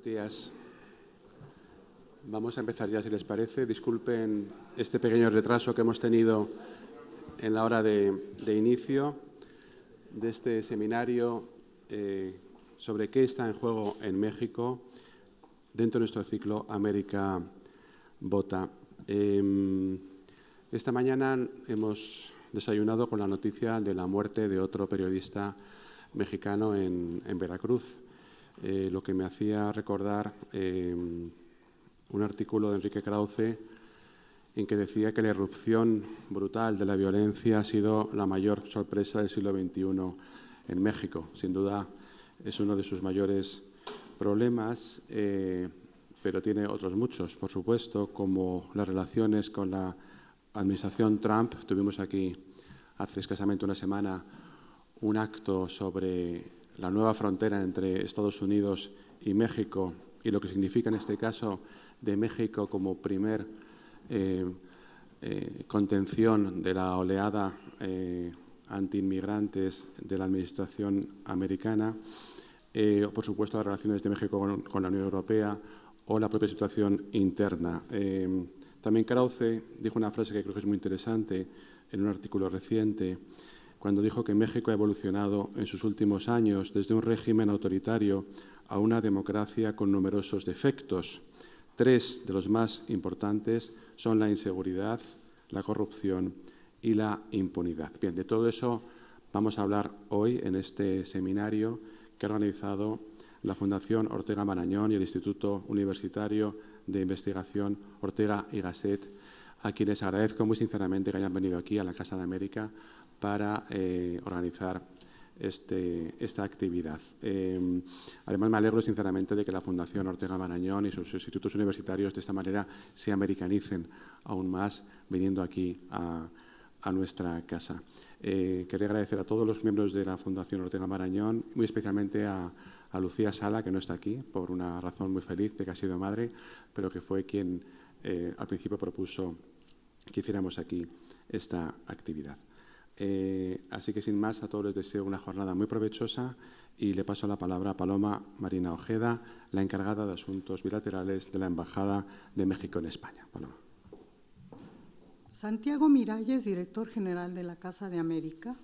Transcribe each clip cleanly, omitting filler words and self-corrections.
días. Vamos a empezar ya, si les parece. Disculpen este pequeño retraso que hemos tenido en la hora de inicio de este seminario sobre qué está en juego en México dentro de nuestro ciclo América Vota. Esta mañana hemos desayunado con la noticia de la muerte de otro periodista mexicano en Veracruz, lo que me hacía recordar un artículo de Enrique Krauze en que decía que la irrupción brutal de la violencia ha sido la mayor sorpresa del siglo XXI en México. Sin duda es uno de sus mayores problemas, pero tiene otros muchos, por supuesto, como las relaciones con la administración Trump. Tuvimos aquí hace escasamente una semana un acto sobre la nueva frontera entre Estados Unidos y México y lo que significa en este caso de México como primer contención de la oleada antiinmigrantes de la administración americana, por supuesto las relaciones de México con la Unión Europea o la propia situación interna. También Krauze dijo una frase que creo que es muy interesante en un artículo reciente, cuando dijo que México ha evolucionado en sus últimos años desde un régimen autoritario a una democracia con numerosos defectos. Tres de los más importantes son la inseguridad, la corrupción y la impunidad. Bien, de todo eso vamos a hablar hoy en este seminario que ha organizado la Fundación Ortega Marañón y el Instituto Universitario de Investigación Ortega y Gasset, a quienes agradezco muy sinceramente que hayan venido aquí a la Casa de América para organizar esta actividad. Además, me alegro sinceramente de que la Fundación Ortega Marañón y sus institutos universitarios de esta manera se americanicen aún más viniendo aquí a nuestra casa. Quería agradecer a todos los miembros de la Fundación Ortega Marañón, muy especialmente a Lucía Sala, que no está aquí por una razón muy feliz de que ha sido madre, pero que fue quien al principio propuso que hiciéramos aquí esta actividad. Así que, sin más, a todos les deseo una jornada muy provechosa y le paso la palabra a Paloma Marina Ojeda, la encargada de Asuntos Bilaterales de la Embajada de México en España. Paloma. Santiago Miralles, director general de la Casa de América.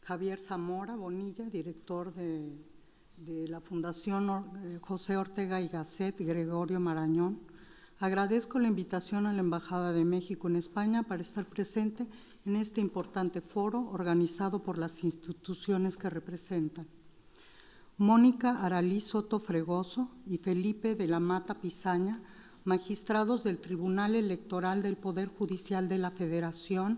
Javier Zamora Bonilla, director de la Fundación José Ortega y Gasset, Gregorio Marañón. Agradezco la invitación a la Embajada de México en España para estar presente en este importante foro organizado por las instituciones que representan. Mónica Aralí Soto Fregoso y Felipe de la Mata Pizaña, magistrados del Tribunal Electoral del Poder Judicial de la Federación.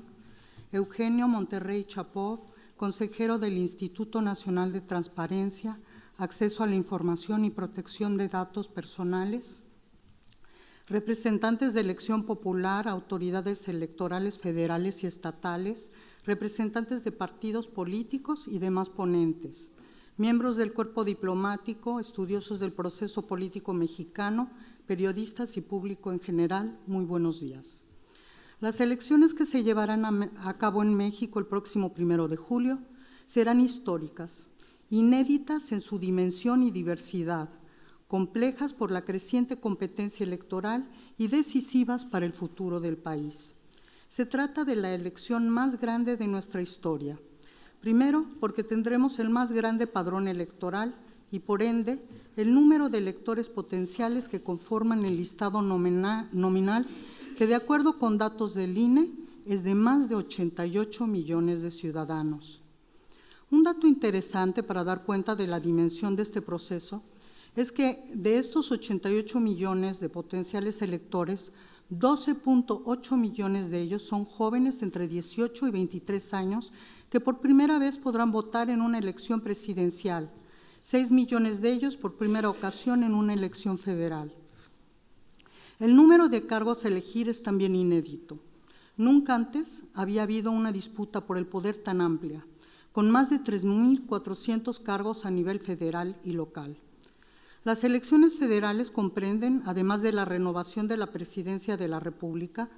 Eugenio Monterrey Chapov, consejero del Instituto Nacional de Transparencia, Acceso a la Información y Protección de Datos Personales. Representantes de elección popular, autoridades electorales federales y estatales, representantes de partidos políticos y demás ponentes, miembros del cuerpo diplomático, estudiosos del proceso político mexicano, periodistas y público en general, muy buenos días. Las elecciones que se llevarán a cabo en México el próximo 1 de julio serán históricas, inéditas en su dimensión y diversidad, complejas por la creciente competencia electoral y decisivas para el futuro del país. Se trata de la elección más grande de nuestra historia. Primero, porque tendremos el más grande padrón electoral y, por ende, el número de electores potenciales que conforman el listado nominal, que de acuerdo con datos del INE es de más de 88 millones de ciudadanos. Un dato interesante para dar cuenta de la dimensión de este proceso es que de estos 88 millones de potenciales electores, 12.8 millones de ellos son jóvenes entre 18 y 23 años que por primera vez podrán votar en una elección presidencial, 6 millones de ellos por primera ocasión en una elección federal. El número de cargos a elegir es también inédito. Nunca antes había habido una disputa por el poder tan amplia, con más de 3.400 cargos a nivel federal y local. Las elecciones federales comprenden, además de la renovación de la Presidencia de la República,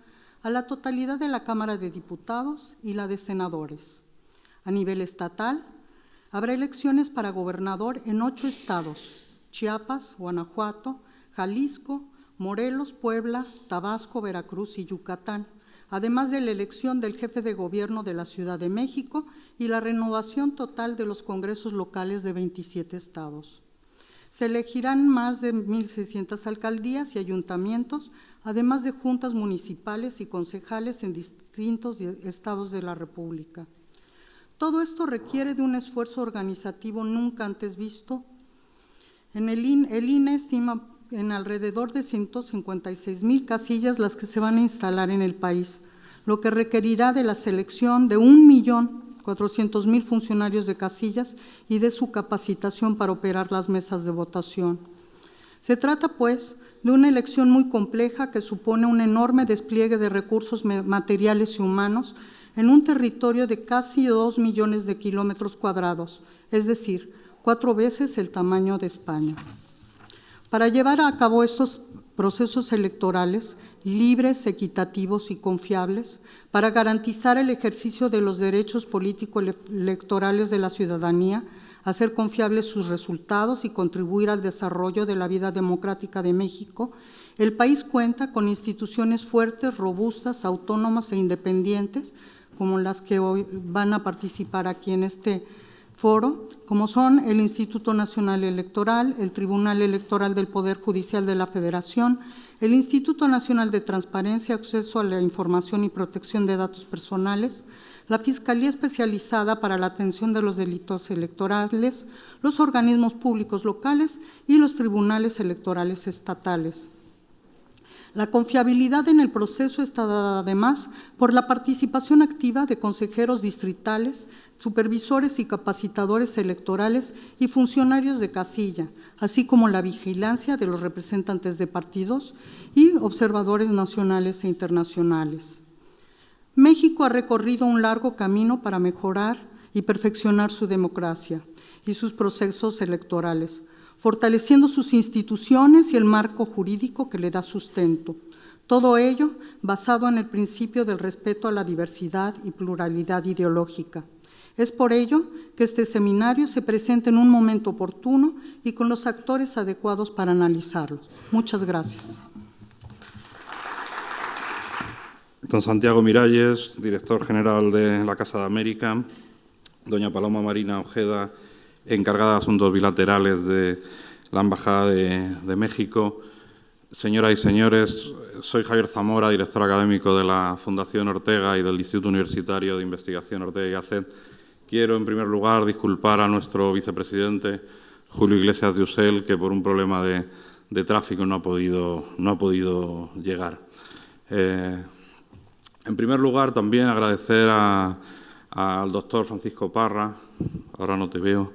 a la totalidad de la Cámara de Diputados y la de Senadores. A nivel estatal, habrá elecciones para gobernador en 8 estados: Chiapas, Guanajuato, Jalisco, Morelos, Puebla, Tabasco, Veracruz y Yucatán, además de la elección del jefe de gobierno de la Ciudad de México y la renovación total de los congresos locales de 27 estados. Se elegirán más de 1,600 alcaldías y ayuntamientos, además de juntas municipales y concejales en distintos estados de la República. Todo esto requiere de un esfuerzo organizativo nunca antes visto. El INE estima en alrededor de 156,000 casillas las que se van a instalar en el país, lo que requerirá de la selección de 1,400,000 funcionarios de casillas y de su capacitación para operar las mesas de votación. Se trata, pues, de una elección muy compleja que supone un enorme despliegue de recursos materiales y humanos en un territorio de casi 2 millones de kilómetros cuadrados, es decir, 4 veces el tamaño de España. Para llevar a cabo estos procesos electorales libres, equitativos y confiables, para garantizar el ejercicio de los derechos político-electorales de la ciudadanía, hacer confiables sus resultados y contribuir al desarrollo de la vida democrática de México, el país cuenta con instituciones fuertes, robustas, autónomas e independientes, como las que hoy van a participar aquí en este foro, como son el Instituto Nacional Electoral, el Tribunal Electoral del Poder Judicial de la Federación, el Instituto Nacional de Transparencia, Acceso a la Información y Protección de Datos Personales, la Fiscalía Especializada para la Atención de los Delitos Electorales, los organismos públicos locales y los tribunales electorales estatales. La confiabilidad en el proceso está dada además por la participación activa de consejeros distritales, supervisores y capacitadores electorales y funcionarios de casilla, así como la vigilancia de los representantes de partidos y observadores nacionales e internacionales. México ha recorrido un largo camino para mejorar y perfeccionar su democracia y sus procesos electorales, fortaleciendo sus instituciones y el marco jurídico que le da sustento. Todo ello basado en el principio del respeto a la diversidad y pluralidad ideológica. Es por ello que este seminario se presenta en un momento oportuno y con los actores adecuados para analizarlo. Muchas gracias. Don Santiago Miralles, director general de la Casa de América, doña Paloma Marina Ojeda, encargada de asuntos bilaterales de la Embajada de México. Señoras y señores, soy Javier Zamora, director académico de la Fundación Ortega y del Instituto Universitario de Investigación Ortega y Gasset. Quiero, en primer lugar, disculpar a nuestro vicepresidente, Julio Iglesias de Usel, que por un problema de tráfico no ha podido llegar. En primer lugar, también agradecer al doctor Francisco Parra, ahora no te veo,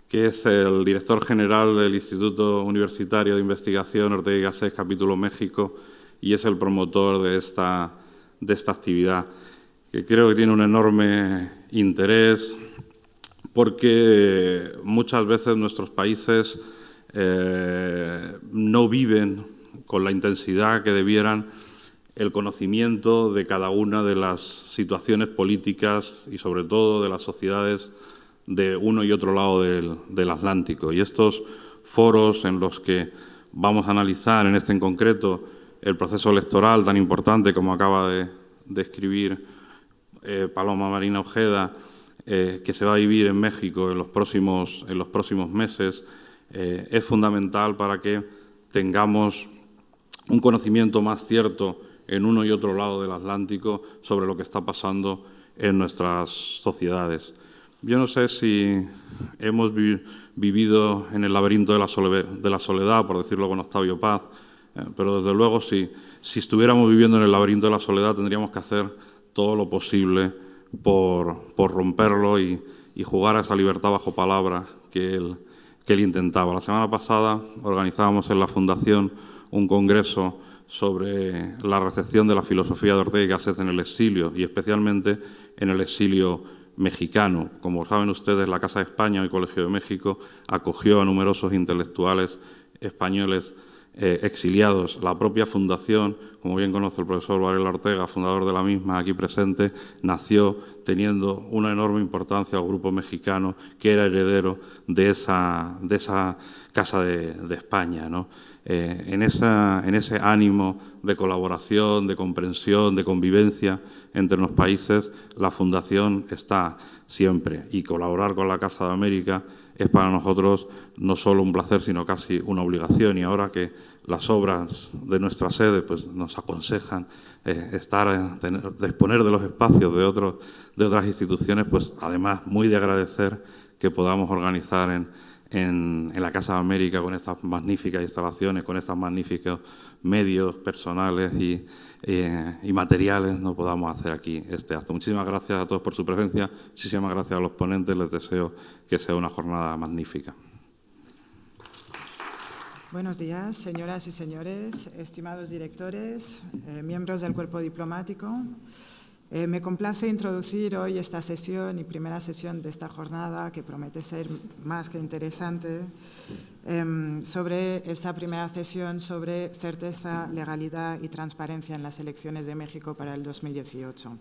que es el director general del Instituto Universitario de Investigación Ortega y Gasset, capítulo México, y es el promotor de esta actividad, que creo que tiene un enorme interés porque muchas veces nuestros países no viven con la intensidad que debieran el conocimiento de cada una de las situaciones políticas y sobre todo de las sociedades de uno y otro lado del Atlántico. Y estos foros en los que vamos a analizar en este en concreto el proceso electoral tan importante como acaba de describir Paloma Marina Ojeda, que se va a vivir en México en los próximos meses, es fundamental para que tengamos un conocimiento más cierto en uno y otro lado del Atlántico sobre lo que está pasando en nuestras sociedades. Yo no sé si hemos vivido en el laberinto de la soledad, por decirlo con Octavio Paz, pero desde luego si estuviéramos viviendo en el laberinto de la soledad tendríamos que hacer todo lo posible por romperlo y jugar a esa libertad bajo palabra que él intentaba. La semana pasada organizábamos en la Fundación un congreso sobre la recepción de la filosofía de Ortega y Gasset en el exilio y especialmente en el exilio mexicano. Como saben ustedes, la Casa de España, el Colegio de México, acogió a numerosos intelectuales españoles exiliados. La propia fundación, como bien conoce el profesor Varela Ortega, fundador de la misma, aquí presente, nació teniendo una enorme importancia al grupo mexicano que era heredero de esa Casa de España, ¿no? En ese ánimo de colaboración, de comprensión, de convivencia entre los países, la Fundación está siempre, y colaborar con la Casa de América es para nosotros no solo un placer, sino casi una obligación. Y ahora que las obras de nuestra sede pues, nos aconsejan disponer de los espacios de otras instituciones, pues además muy de agradecer que podamos organizar en la Casa de América con estas magníficas instalaciones, con estos magníficos medios personales y materiales, no podamos hacer aquí este acto. Muchísimas gracias a todos por su presencia, muchísimas gracias a los ponentes, les deseo que sea una jornada magnífica. Buenos días, señoras y señores, estimados directores, miembros del cuerpo diplomático. Me complace introducir hoy esta sesión y primera sesión de esta jornada, que promete ser más que interesante, sobre esa primera sesión sobre certeza, legalidad y transparencia en las elecciones de México para el 2018.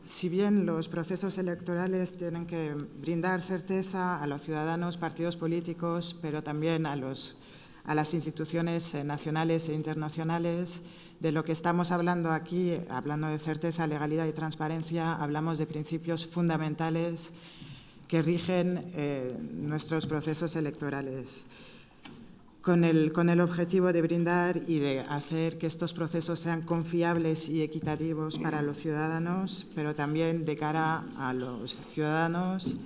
Si bien los procesos electorales tienen que brindar certeza a los ciudadanos, partidos políticos, pero también a las instituciones nacionales e internacionales, de lo que estamos hablando aquí, hablando de certeza, legalidad y transparencia, hablamos de principios fundamentales que rigen nuestros procesos electorales, con el objetivo de brindar y de hacer que estos procesos sean confiables y equitativos para los ciudadanos, pero también de cara a los ciudadanos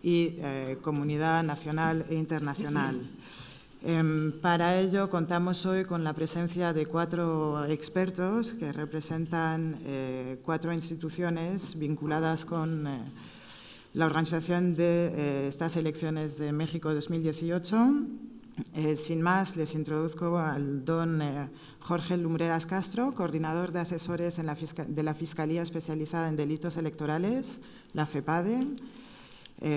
y comunidad nacional e internacional. Para ello contamos hoy con la presencia de 4 expertos que representan 4 instituciones vinculadas con la organización de estas elecciones de México 2018. Sin más, les introduzco al don Jorge Lumbreras Castro, coordinador de asesores de la Fiscalía Especializada en Delitos Electorales, la FEPADE.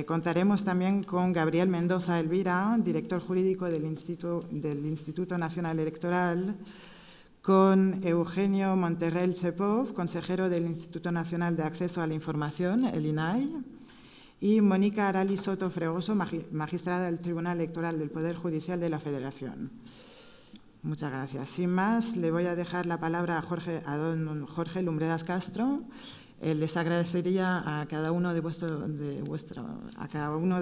Contaremos también con Gabriel Mendoza Elvira, director jurídico del Instituto Nacional Electoral, con Eugenio Monterrell Chepov, consejero del Instituto Nacional de Acceso a la Información, el INAI, y Mónica Arali Soto Fregoso, magistrada del Tribunal Electoral del Poder Judicial de la Federación. Muchas gracias. Sin más, le voy a dejar la palabra a don Jorge Lumbreras Castro. Les agradecería a cada uno de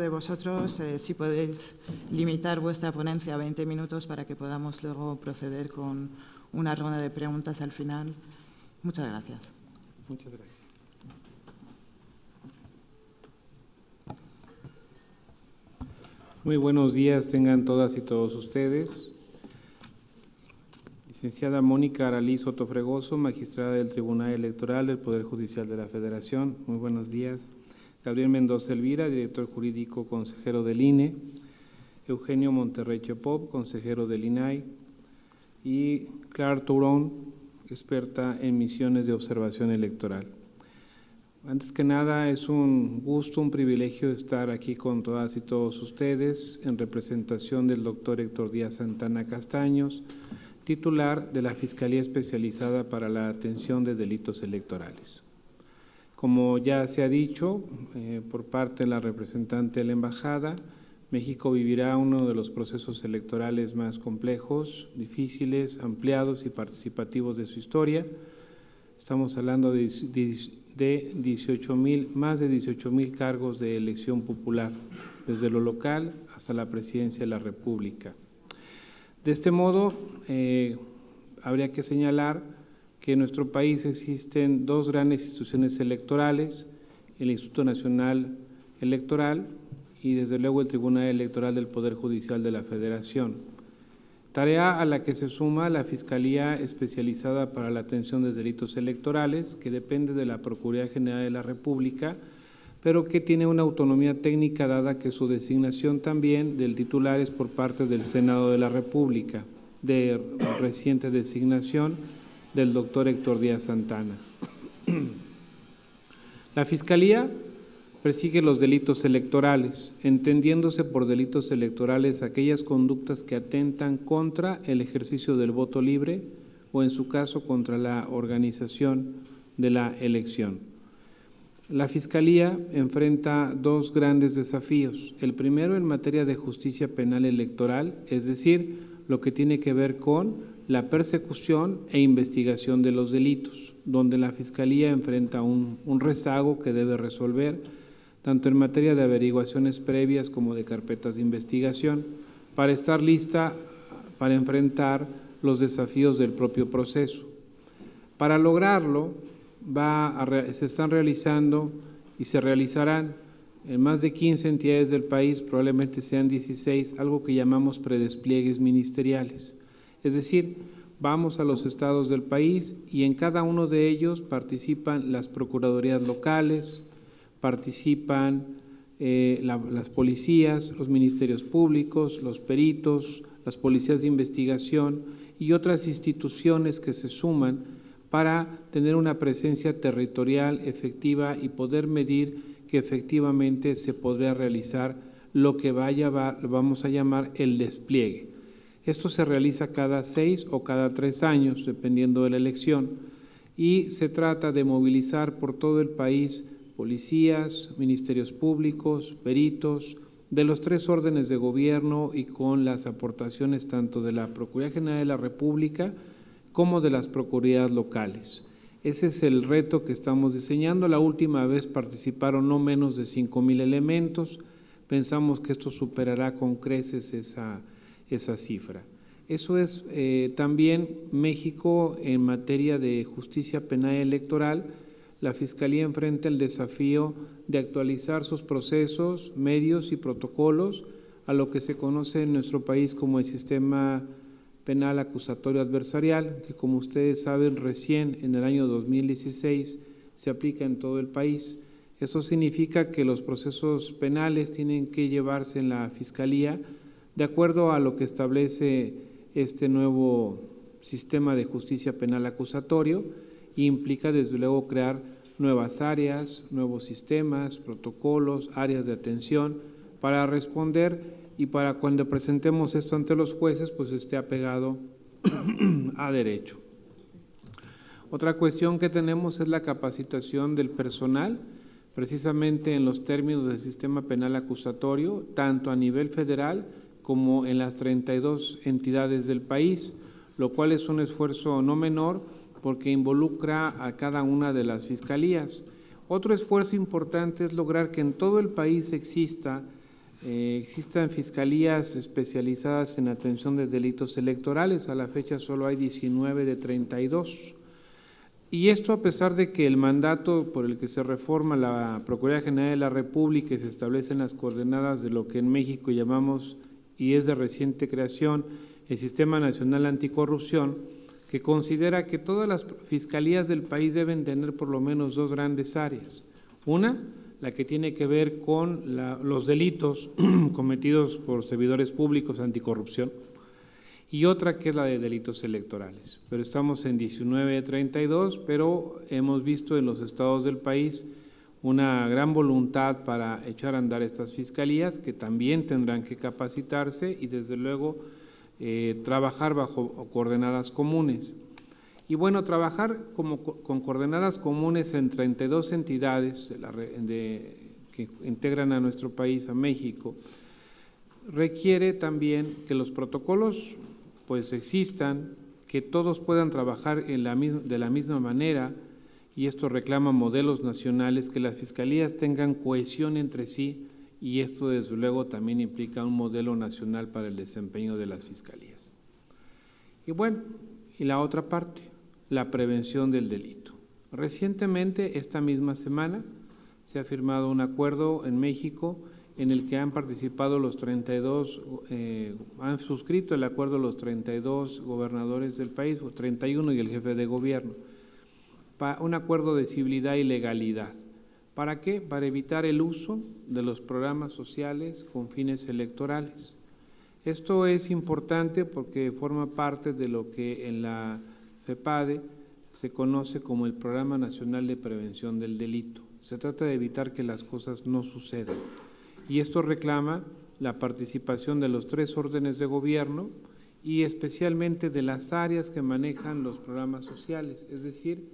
vosotros si podéis limitar vuestra ponencia a 20 minutos para que podamos luego proceder con una ronda de preguntas al final. Muchas gracias. Muchas gracias. Muy buenos días tengan todas y todos ustedes. Licenciada Mónica Arali Soto Fregoso, magistrada del Tribunal Electoral del Poder Judicial de la Federación. Muy buenos días. Gabriel Mendoza Elvira, director jurídico, consejero del INE. Eugenio Monterrey Chepov, consejero del INAI. Y Clara Tourón, experta en misiones de observación electoral. Antes que nada, es un gusto, un privilegio estar aquí con todas y todos ustedes en representación del doctor Héctor Díaz Santana Castaños, titular de la Fiscalía Especializada para la Atención de Delitos Electorales. Como ya se ha dicho por parte de la representante de la Embajada, México vivirá uno de los procesos electorales más complejos, difíciles, ampliados y participativos de su historia. Estamos hablando de más de 18,000 cargos de elección popular, desde lo local hasta la presidencia de la República. De este modo, habría que señalar que en nuestro país existen 2 grandes instituciones electorales, el Instituto Nacional Electoral y desde luego el Tribunal Electoral del Poder Judicial de la Federación. Tarea a la que se suma la Fiscalía Especializada para la Atención de Delitos Electorales, que depende de la Procuraduría General de la República, pero que tiene una autonomía técnica dada que su designación también del titular es por parte del Senado de la República, de reciente designación del doctor Héctor Díaz Santana. La Fiscalía persigue los delitos electorales, entendiéndose por delitos electorales aquellas conductas que atentan contra el ejercicio del voto libre o, en su caso, contra la organización de la elección. La Fiscalía enfrenta dos grandes desafíos. El primero en materia de justicia penal electoral, es decir, lo que tiene que ver con la persecución e investigación de los delitos, donde la Fiscalía enfrenta un rezago que debe resolver, tanto en materia de averiguaciones previas como de carpetas de investigación, para estar lista para enfrentar los desafíos del propio proceso. Para lograrlo, se están realizando y se realizarán en más de 15 entidades del país, probablemente sean 16, algo que llamamos predespliegues ministeriales. Es decir, vamos a los estados del país y en cada uno de ellos participan las procuradurías locales, participan las policías, los ministerios públicos, los peritos, las policías de investigación y otras instituciones que se suman para tener una presencia territorial efectiva y poder medir que efectivamente se podría realizar lo que vamos a llamar el despliegue. Esto se realiza cada 6 o cada 3 años, dependiendo de la elección, y se trata de movilizar por todo el país policías, ministerios públicos, peritos, de los 3 órdenes de gobierno y con las aportaciones tanto de la Procuraduría General de la República como de las procuradurías locales. Ese es el reto que estamos diseñando. La última vez participaron no menos de 5,000 elementos. Pensamos que esto superará con creces esa cifra. Eso es también México en materia de justicia penal electoral. La Fiscalía enfrenta el desafío de actualizar sus procesos, medios y protocolos a lo que se conoce en nuestro país como el sistema penal acusatorio adversarial, que como ustedes saben recién en el año 2016 se aplica en todo el país. Eso significa que los procesos penales tienen que llevarse en la Fiscalía de acuerdo a lo que establece este nuevo sistema de justicia penal acusatorio e implica desde luego crear nuevas áreas, nuevos sistemas, protocolos, áreas de atención para responder y para cuando presentemos esto ante los jueces, pues esté apegado a derecho. Otra cuestión que tenemos es la capacitación del personal, precisamente en los términos del sistema penal acusatorio, tanto a nivel federal como en las 32 entidades del país, lo cual es un esfuerzo no menor porque involucra a cada una de las fiscalías. Otro esfuerzo importante es lograr que en todo el país existan fiscalías especializadas en atención de delitos electorales. A la fecha solo hay 19 de 32. Y esto a pesar de que el mandato por el que se reforma la Procuraduría General de la República y se establecen las coordenadas de lo que en México llamamos, y es de reciente creación, el Sistema Nacional Anticorrupción, que considera que todas las fiscalías del país deben tener por lo menos 2 grandes áreas. Una, la que tiene que ver con los delitos cometidos por servidores públicos anticorrupción, y otra que es la de delitos electorales. Pero estamos en 19 de 32, pero hemos visto en los estados del país una gran voluntad para echar a andar estas fiscalías, que también tendrán que capacitarse y desde luego trabajar bajo coordenadas comunes. Y bueno, trabajar con coordenadas comunes en 32 entidades que integran a nuestro país, a México, requiere también que los protocolos pues existan, que todos puedan trabajar de la misma manera, y esto reclama modelos nacionales, que las fiscalías tengan cohesión entre sí, y esto desde luego también implica un modelo nacional para el desempeño de las fiscalías. Y bueno, y la otra parte, la prevención del delito. Recientemente, esta misma semana, se ha firmado un acuerdo en México en el que han participado los 32, han suscrito el acuerdo los 32 gobernadores del país, 31 y el jefe de gobierno, un acuerdo de civilidad y legalidad. ¿Para qué? Para evitar el uso de los programas sociales con fines electorales. Esto es importante porque forma parte de lo que en la FEPADE se conoce como el Programa Nacional de Prevención del Delito. Se trata de evitar que las cosas no sucedan. Y esto reclama la participación de los 3 órdenes de gobierno y especialmente de las áreas que manejan los programas sociales, es decir,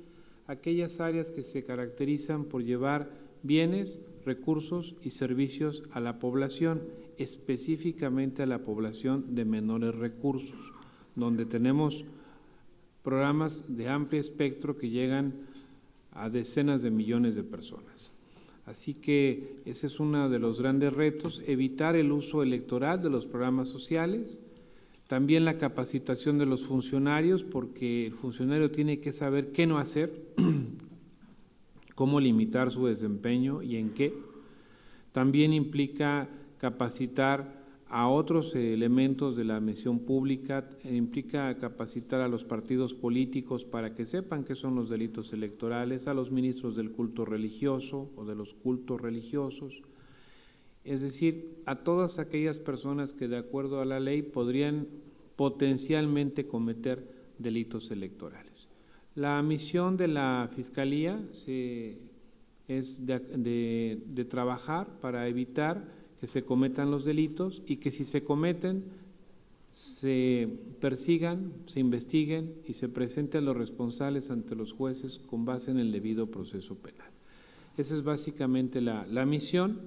aquellas áreas que se caracterizan por llevar bienes, recursos y servicios a la población, específicamente a la población de menores recursos, donde tenemos programas de amplio espectro que llegan a decenas de millones de personas. Así que ese es uno de los grandes retos, evitar el uso electoral de los programas sociales, también la capacitación de los funcionarios, porque el funcionario tiene que saber qué no hacer, cómo limitar su desempeño y en qué. También implica capacitar a otros elementos de la misión pública, implica capacitar a los partidos políticos para que sepan qué son los delitos electorales, a los ministros del culto religioso o de los cultos religiosos, es decir, a todas aquellas personas que de acuerdo a la ley podrían potencialmente cometer delitos electorales. La misión de la Fiscalía es de trabajar para evitar que se cometan los delitos y que si se cometen, se persigan, se investiguen y se presenten a los responsables ante los jueces con base en el debido proceso penal. Esa es básicamente la misión.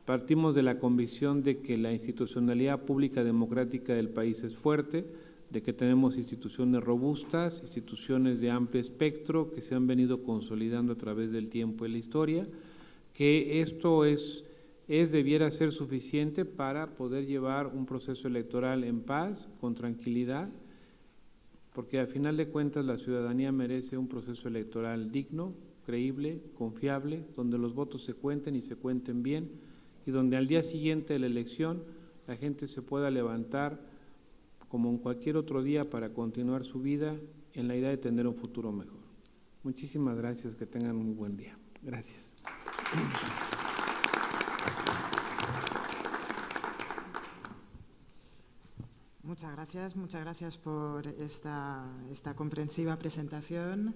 Partimos de la convicción de que la institucionalidad pública democrática del país es fuerte, de que tenemos instituciones robustas, instituciones de amplio espectro que se han venido consolidando a través del tiempo y la historia, que esto debiera ser suficiente para poder llevar un proceso electoral en paz, con tranquilidad, porque al final de cuentas la ciudadanía merece un proceso electoral digno, creíble, confiable, donde los votos se cuenten y se cuenten bien, y donde al día siguiente de la elección la gente se pueda levantar como en cualquier otro día para continuar su vida en la idea de tener un futuro mejor. Muchísimas gracias, que tengan un buen día. Gracias. Muchas gracias por esta comprensiva presentación.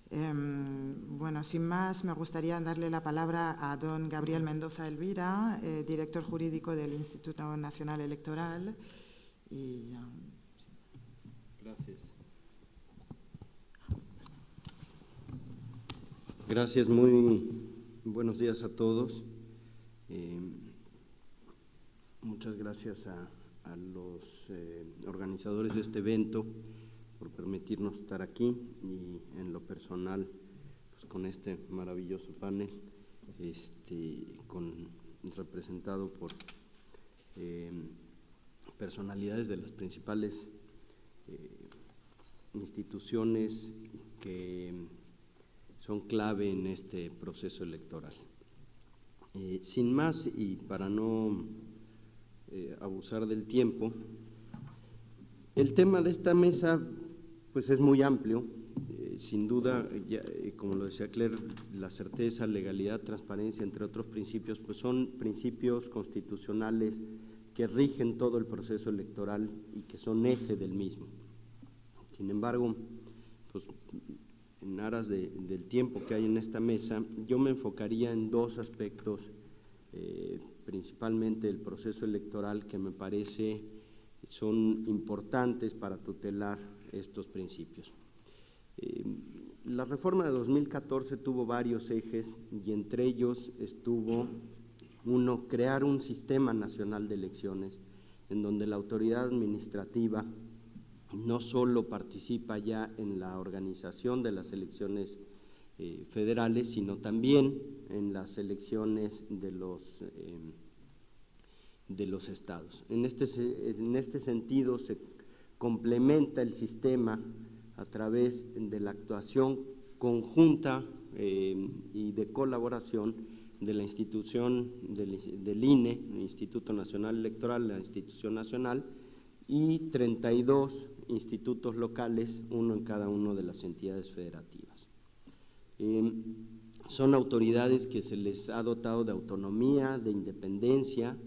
Bueno, sin más, me gustaría darle la palabra a don Gabriel Mendoza Elvira, director jurídico del Instituto Nacional Electoral. Gracias. Gracias, muy buenos días a todos. Muchas gracias a los organizadores de este evento por permitirnos estar aquí y en lo personal pues, con este maravilloso panel representado por personalidades de las principales instituciones que son clave en este proceso electoral. Sin más y para no abusar del tiempo, el tema de esta mesa pues es muy amplio, sin duda, como lo decía Claire, la certeza, legalidad, transparencia, entre otros principios, pues son principios constitucionales que rigen todo el proceso electoral y que son eje del mismo. Sin embargo, pues en aras del tiempo que hay en esta mesa, yo me enfocaría en 2 aspectos, principalmente el proceso electoral, que me parece son importantes para tutelar estos principios. La reforma de 2014 tuvo varios ejes y entre ellos estuvo, 1, crear un sistema nacional de elecciones en donde la autoridad administrativa no solo participa ya en la organización de las elecciones federales, sino también en las elecciones de los estados. En este sentido se complementa el sistema a través de la actuación conjunta y de colaboración de la institución del INE, el Instituto Nacional Electoral, la institución nacional, y 32 institutos locales, 1 en cada una de las entidades federativas. Son autoridades que se les ha dotado de autonomía, de independencia,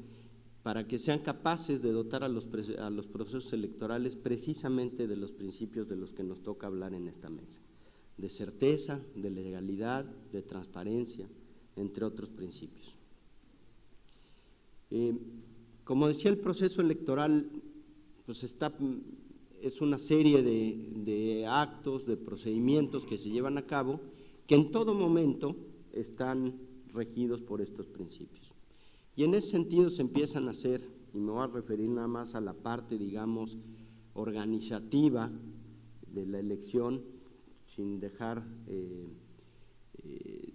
para que sean capaces de dotar a los procesos electorales precisamente de los principios de los que nos toca hablar en esta mesa. de certeza, de legalidad, de transparencia, entre otros principios. Como decía, el proceso electoral pues es una serie de actos, de procedimientos que se llevan a cabo que en todo momento están regidos por estos principios. Y en ese sentido se empiezan a hacer, y me voy a referir nada más a la parte, digamos, organizativa de la elección, sin dejar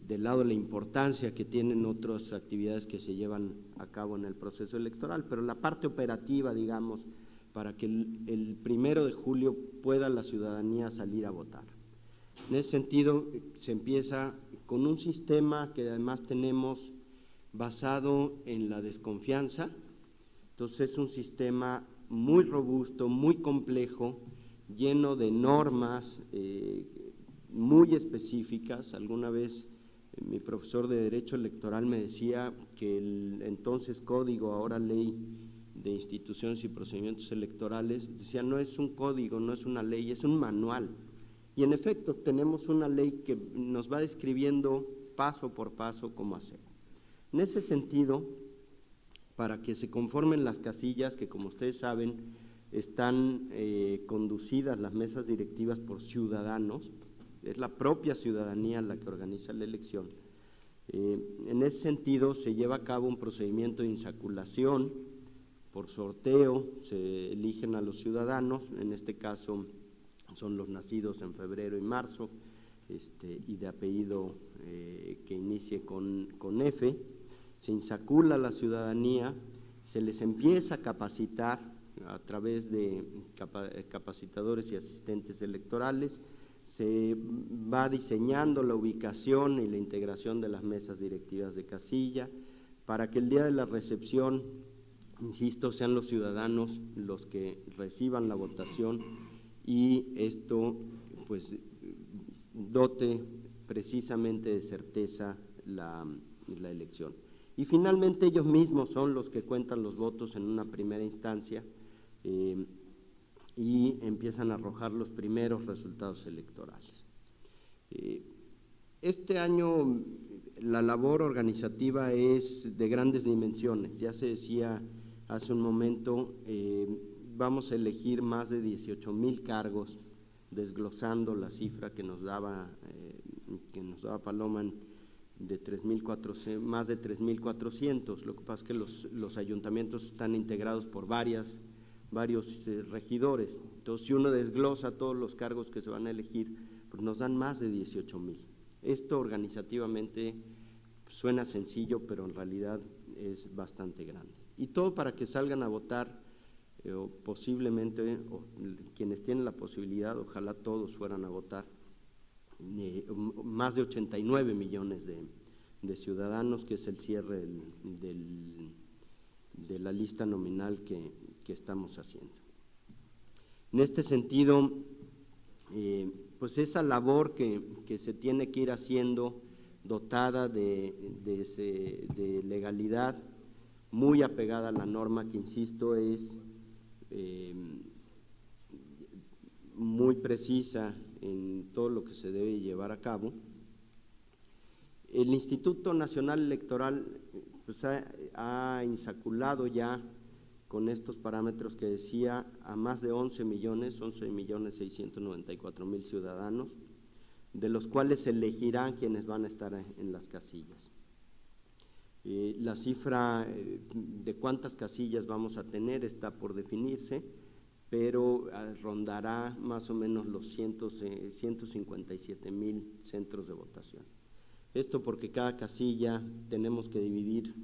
de lado la importancia que tienen otras actividades que se llevan a cabo en el proceso electoral, pero la parte operativa, digamos, para que el 1 de julio pueda la ciudadanía salir a votar. En ese sentido, se empieza con un sistema que además tenemos basado en la desconfianza. Entonces es un sistema muy robusto, muy complejo, lleno de normas muy específicas. Alguna vez mi profesor de Derecho Electoral me decía que el entonces código, ahora Ley de Instituciones y Procedimientos Electorales, decía no es un código, no es una ley, es un manual. Y en efecto tenemos una ley que nos va describiendo paso por paso cómo hacer. En ese sentido, para que se conformen las casillas, que como ustedes saben, están conducidas las mesas directivas por ciudadanos, es la propia ciudadanía la que organiza la elección. En ese sentido, se lleva a cabo un procedimiento de insaculación, por sorteo, se eligen a los ciudadanos, en este caso son los nacidos en febrero y marzo, y de apellido que inicie con F. Se insacula a la ciudadanía, se les empieza a capacitar a través de capacitadores y asistentes electorales, se va diseñando la ubicación y la integración de las mesas directivas de casilla, para que el día de la recepción, insisto, sean los ciudadanos los que reciban la votación y esto pues dote precisamente de certeza la elección. Y finalmente ellos mismos son los que cuentan los votos en una primera instancia y empiezan a arrojar los primeros resultados electorales. Este año la labor organizativa es de grandes dimensiones. Ya se decía hace un momento, vamos a elegir más de 18,000 cargos, desglosando la cifra que nos daba Paloma de más de 3,400. Lo que pasa es que los ayuntamientos están integrados por varios regidores. Entonces, si uno desglosa todos los cargos que se van a elegir, pues nos dan más de 18,000. Esto organizativamente suena sencillo, pero en realidad es bastante grande. Y todo para que salgan a votar, posiblemente, quienes tienen la posibilidad, ojalá todos fueran a votar, más de 89 millones de ciudadanos, que es el cierre de la lista nominal que estamos haciendo. En este sentido, pues esa labor que se tiene que ir haciendo, dotada de legalidad, muy apegada a la norma, que insisto es muy precisa en todo lo que se debe llevar a cabo. El Instituto Nacional Electoral pues, ha insaculado ya con estos parámetros que decía a más de 11,694,000 ciudadanos, de los cuales se elegirán quienes van a estar en las casillas. La cifra de cuántas casillas vamos a tener está por definirse, pero rondará más o menos los 157,000 centros de votación. Esto porque cada casilla tenemos que dividir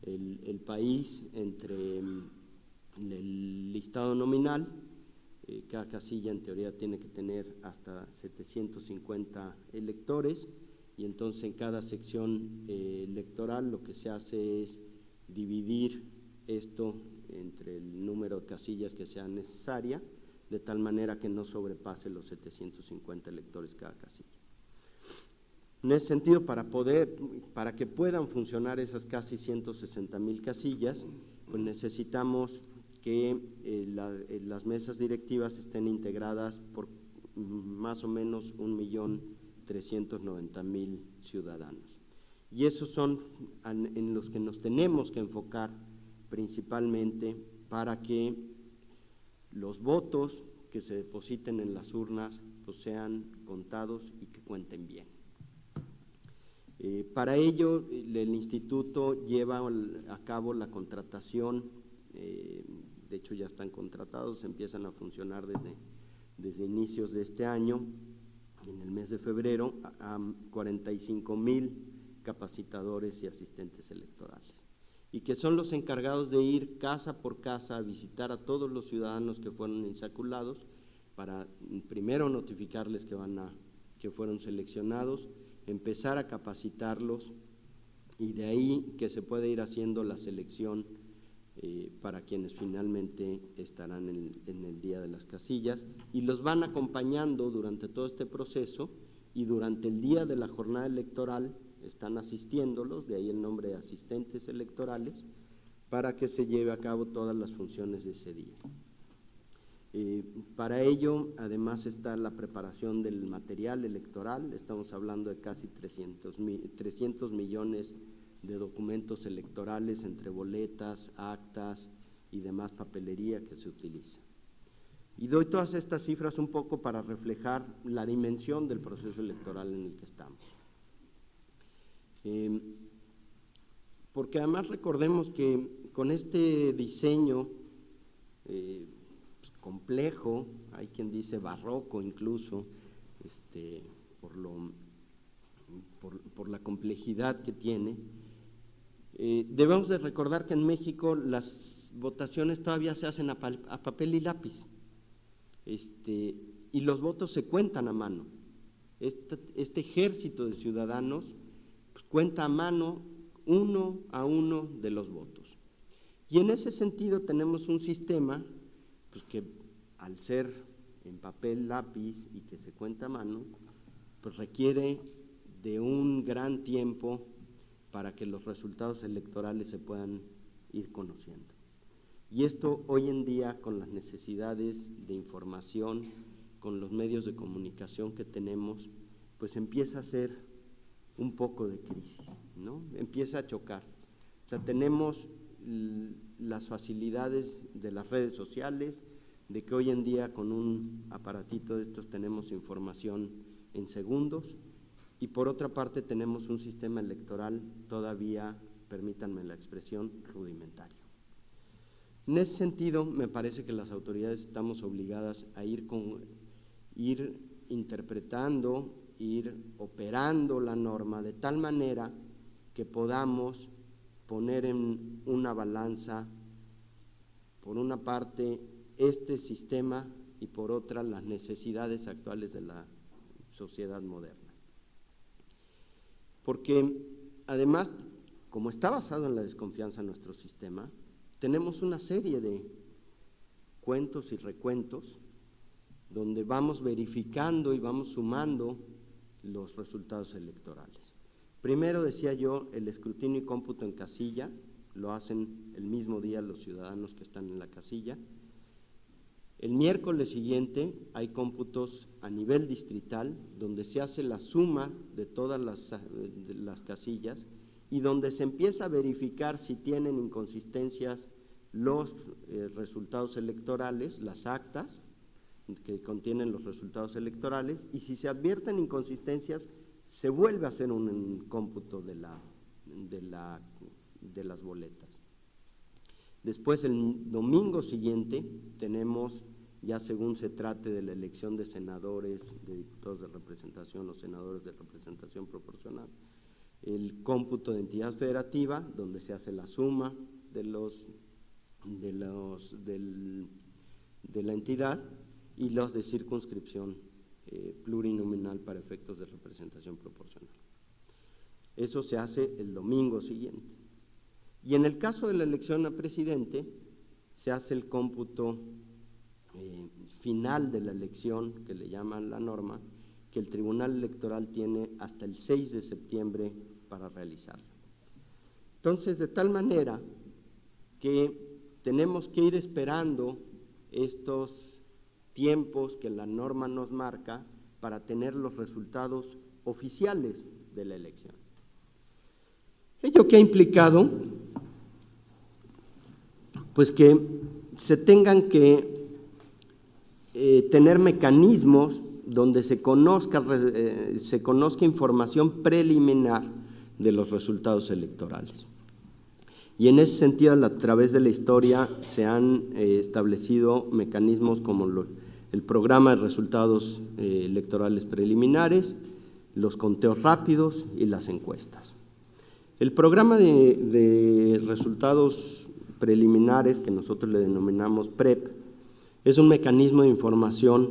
el país entre el listado nominal. Cada casilla en teoría tiene que tener hasta 750 electores y entonces en cada sección electoral lo que se hace es dividir esto entre el número de casillas que sea necesaria, de tal manera que no sobrepase los 750 electores cada casilla. En ese sentido, para que puedan funcionar esas casi 160,000 casillas, pues necesitamos que las mesas directivas estén integradas por más o menos 1,500,000 390,000 ciudadanos. Y esos son en los que nos tenemos que enfocar principalmente para que los votos que se depositen en las urnas pues sean contados y que cuenten bien. Para ello, el Instituto lleva a cabo la contratación, de hecho ya están contratados, empiezan a funcionar desde inicios de este año, en el mes de febrero, a 45,000 capacitadores y asistentes electorales, y que son los encargados de ir casa por casa a visitar a todos los ciudadanos que fueron insaculados, para primero notificarles que fueron seleccionados, empezar a capacitarlos y de ahí que se puede ir haciendo la selección para quienes finalmente estarán en el día de las casillas, y los van acompañando durante todo este proceso, y durante el día de la jornada electoral están asistiéndolos, de ahí el nombre de asistentes electorales, para que se lleve a cabo todas las funciones de ese día. Para ello, además, está la preparación del material electoral. Estamos hablando de casi 300 millones de documentos electorales entre boletas, actas y demás papelería que se utiliza. Y doy todas estas cifras un poco para reflejar la dimensión del proceso electoral en el que estamos. Porque además recordemos que con este diseño complejo, hay quien dice barroco incluso, por la complejidad que tiene, debemos de recordar que en México las votaciones todavía se hacen a papel y lápiz, y los votos se cuentan a mano. Este ejército de ciudadanos pues, cuenta a mano uno a uno de los votos. Y en ese sentido tenemos un sistema pues, que al ser en papel, lápiz y que se cuenta a mano, pues requiere de un gran tiempo para que los resultados electorales se puedan ir conociendo. Y esto hoy en día, con las necesidades de información, con los medios de comunicación que tenemos, pues empieza a ser un poco de crisis, ¿no? Empieza a chocar. O sea, tenemos las facilidades de las redes sociales, de que hoy en día con un aparatito de estos tenemos información en segundos, y por otra parte tenemos un sistema electoral todavía, permítanme la expresión, rudimentario. En ese sentido, me parece que las autoridades estamos obligadas a ir interpretando, ir operando la norma de tal manera que podamos poner en una balanza, por una parte, este sistema y por otra, las necesidades actuales de la sociedad moderna. Porque además, como está basado en la desconfianza en nuestro sistema, tenemos una serie de cuentos y recuentos donde vamos verificando y vamos sumando los resultados electorales. Primero, decía yo, el escrutinio y cómputo en casilla, lo hacen el mismo día los ciudadanos que están en la casilla. El miércoles siguiente hay cómputos a nivel distrital, donde se hace la suma de todas las casillas y donde se empieza a verificar si tienen inconsistencias los resultados electorales, las actas que contienen los resultados electorales, y si se advierten inconsistencias, se vuelve a hacer un cómputo de las boletas. Después, el domingo siguiente, tenemos, ya según se trate de la elección de senadores, de diputados de representación o senadores de representación proporcional, el cómputo de entidad federativa, donde se hace la suma de la entidad, y los de circunscripción plurinominal para efectos de representación proporcional. Eso se hace el domingo siguiente. Y en el caso de la elección a presidente, se hace el cómputo final de la elección, que le llaman la norma, que el Tribunal Electoral tiene hasta el 6 de septiembre para realizarlo. Entonces, de tal manera que tenemos que ir esperando estos tiempos que la norma nos marca para tener los resultados oficiales de la elección. ¿Ello qué ha implicado? Pues que se tengan que tener mecanismos donde se conozca información preliminar de los resultados electorales. Y en ese sentido, a través de la historia, se han establecido mecanismos como el programa de resultados electorales preliminares, los conteos rápidos y las encuestas. El programa de resultados preliminares, que nosotros le denominamos PREP, es un mecanismo de información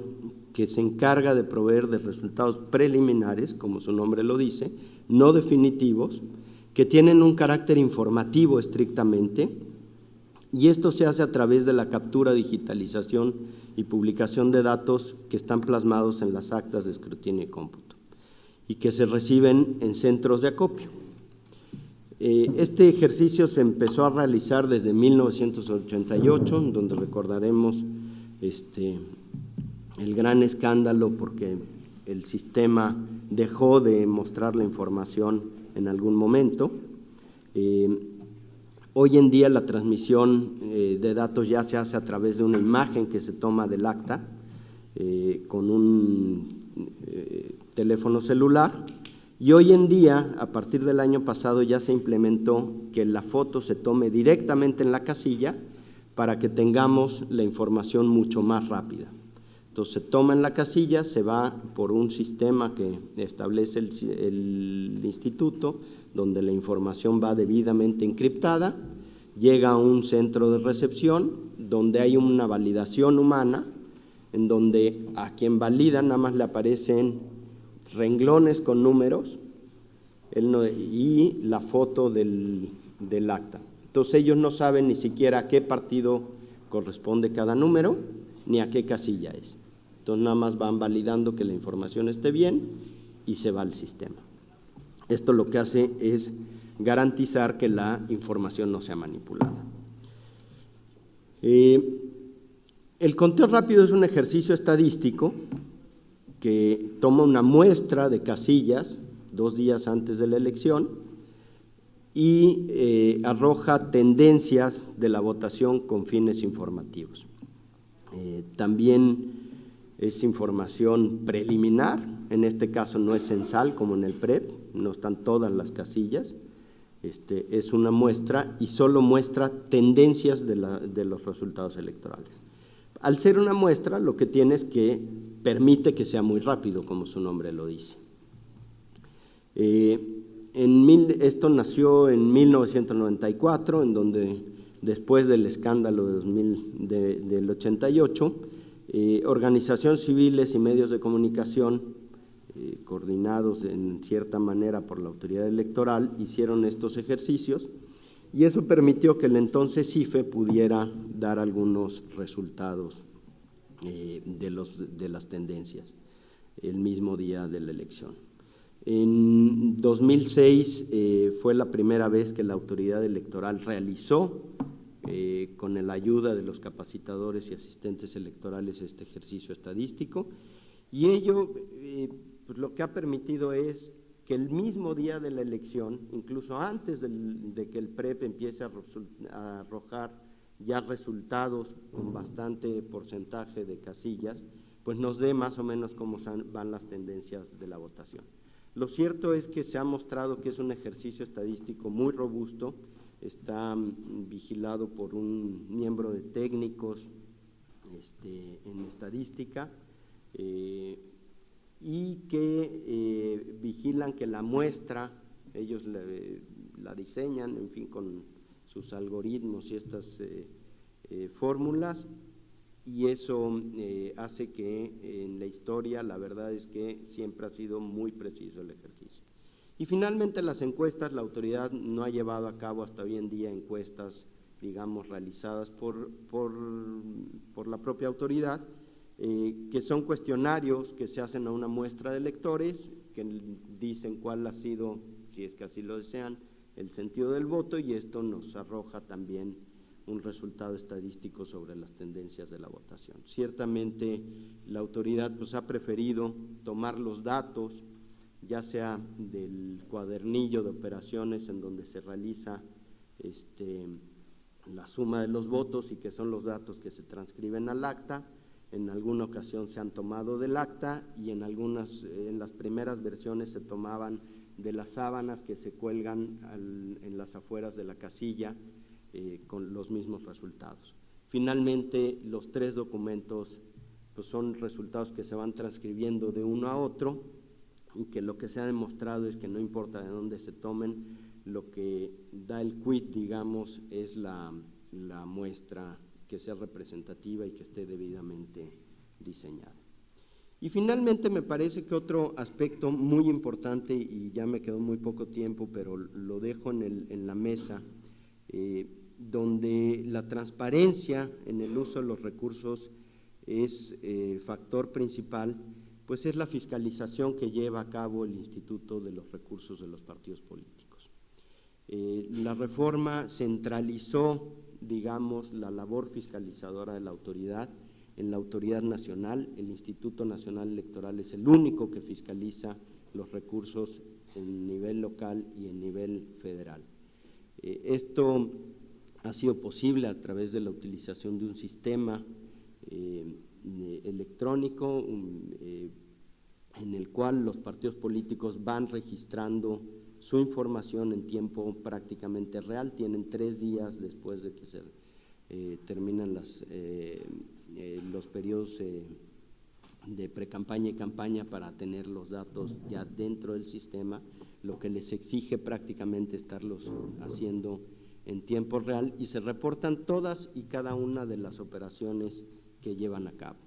que se encarga de proveer de resultados preliminares, como su nombre lo dice, no definitivos, que tienen un carácter informativo estrictamente, y esto se hace a través de la captura, digitalización y publicación de datos que están plasmados en las actas de escrutinio y cómputo, y que se reciben en centros de acopio. Este ejercicio se empezó a realizar desde 1988, donde recordaremos el gran escándalo porque el sistema dejó de mostrar la información en algún momento. Hoy en día la transmisión de datos ya se hace a través de una imagen que se toma del acta con un teléfono celular, y hoy en día, a partir del año pasado, ya se implementó que la foto se tome directamente en la casilla para que tengamos la información mucho más rápida. Entonces se toma en la casilla, se va por un sistema que establece el instituto, donde la información va debidamente encriptada, llega a un centro de recepción donde hay una validación humana, en donde a quien valida nada más le aparecen renglones con números y la foto del acta. Entonces ellos no saben ni siquiera a qué partido corresponde cada número, ni a qué casilla es. Entonces nada más van validando que la información esté bien y se va al sistema. Esto lo que hace es garantizar que la información no sea manipulada. El conteo rápido es un ejercicio estadístico que toma una muestra de casillas 2 días antes de la elección y arroja tendencias de la votación con fines informativos. También es información preliminar, en este caso no es censal como en el PREP, no están todas las casillas, es una muestra y solo muestra tendencias de los resultados electorales. Al ser una muestra, lo que tiene es que permite que sea muy rápido, como su nombre lo dice. Esto nació en 1994, en donde después del escándalo del 88, organizaciones civiles y medios de comunicación, coordinados en cierta manera por la autoridad electoral, hicieron estos ejercicios, y eso permitió que el entonces CIFE pudiera dar algunos resultados de las tendencias el mismo día de la elección. En 2006 fue la primera vez que la autoridad electoral realizó, con la ayuda de los capacitadores y asistentes electorales, este ejercicio estadístico, y ello pues lo que ha permitido es que el mismo día de la elección, incluso antes de que el PREP empiece a arrojar ya resultados con bastante porcentaje de casillas, pues nos dé más o menos cómo van las tendencias de la votación. Lo cierto es que se ha mostrado que es un ejercicio estadístico muy robusto, está vigilado por un miembro de técnicos en estadística, y que vigilan que la muestra, ellos la diseñan, en fin, con sus algoritmos y estas fórmulas, y eso hace que en la historia la verdad es que siempre ha sido muy preciso el ejercicio. Y finalmente las encuestas, la autoridad no ha llevado a cabo hasta hoy en día encuestas, digamos, realizadas por la propia autoridad, que son cuestionarios que se hacen a una muestra de electores, que dicen cuál ha sido, si es que así lo desean, el sentido del voto, y esto nos arroja también un resultado estadístico sobre las tendencias de la votación. Ciertamente la autoridad pues ha preferido tomar los datos ya sea del cuadernillo de operaciones en donde se realiza la suma de los votos y que son los datos que se transcriben al acta. En alguna ocasión se han tomado del acta y en las primeras versiones se tomaban de las sábanas que se cuelgan en las afueras de la casilla con los mismos resultados. Finalmente, los 3 documentos pues, son resultados que se van transcribiendo de uno a otro y que lo que se ha demostrado es que no importa de dónde se tomen, lo que da el quit, digamos, es la muestra que sea representativa y que esté debidamente diseñada. Y finalmente me parece que otro aspecto muy importante, y ya me quedó muy poco tiempo, pero lo dejo en la mesa, donde la transparencia en el uso de los recursos es factor principal, pues es la fiscalización que lleva a cabo el Instituto de los Recursos de los Partidos Políticos. La reforma centralizó, digamos, la labor fiscalizadora de la autoridad en la autoridad nacional. El Instituto Nacional Electoral es el único que fiscaliza los recursos en nivel local y en nivel federal. Esto ha sido posible a través de la utilización de un sistema electrónico en el cual los partidos políticos van registrando su información en tiempo prácticamente real. Tienen 3 días después de que se terminan los periodos de precampaña y campaña para tener los datos ya dentro del sistema, lo que les exige prácticamente estarlos haciendo en tiempo real, y se reportan todas y cada una de las operaciones que llevan a cabo.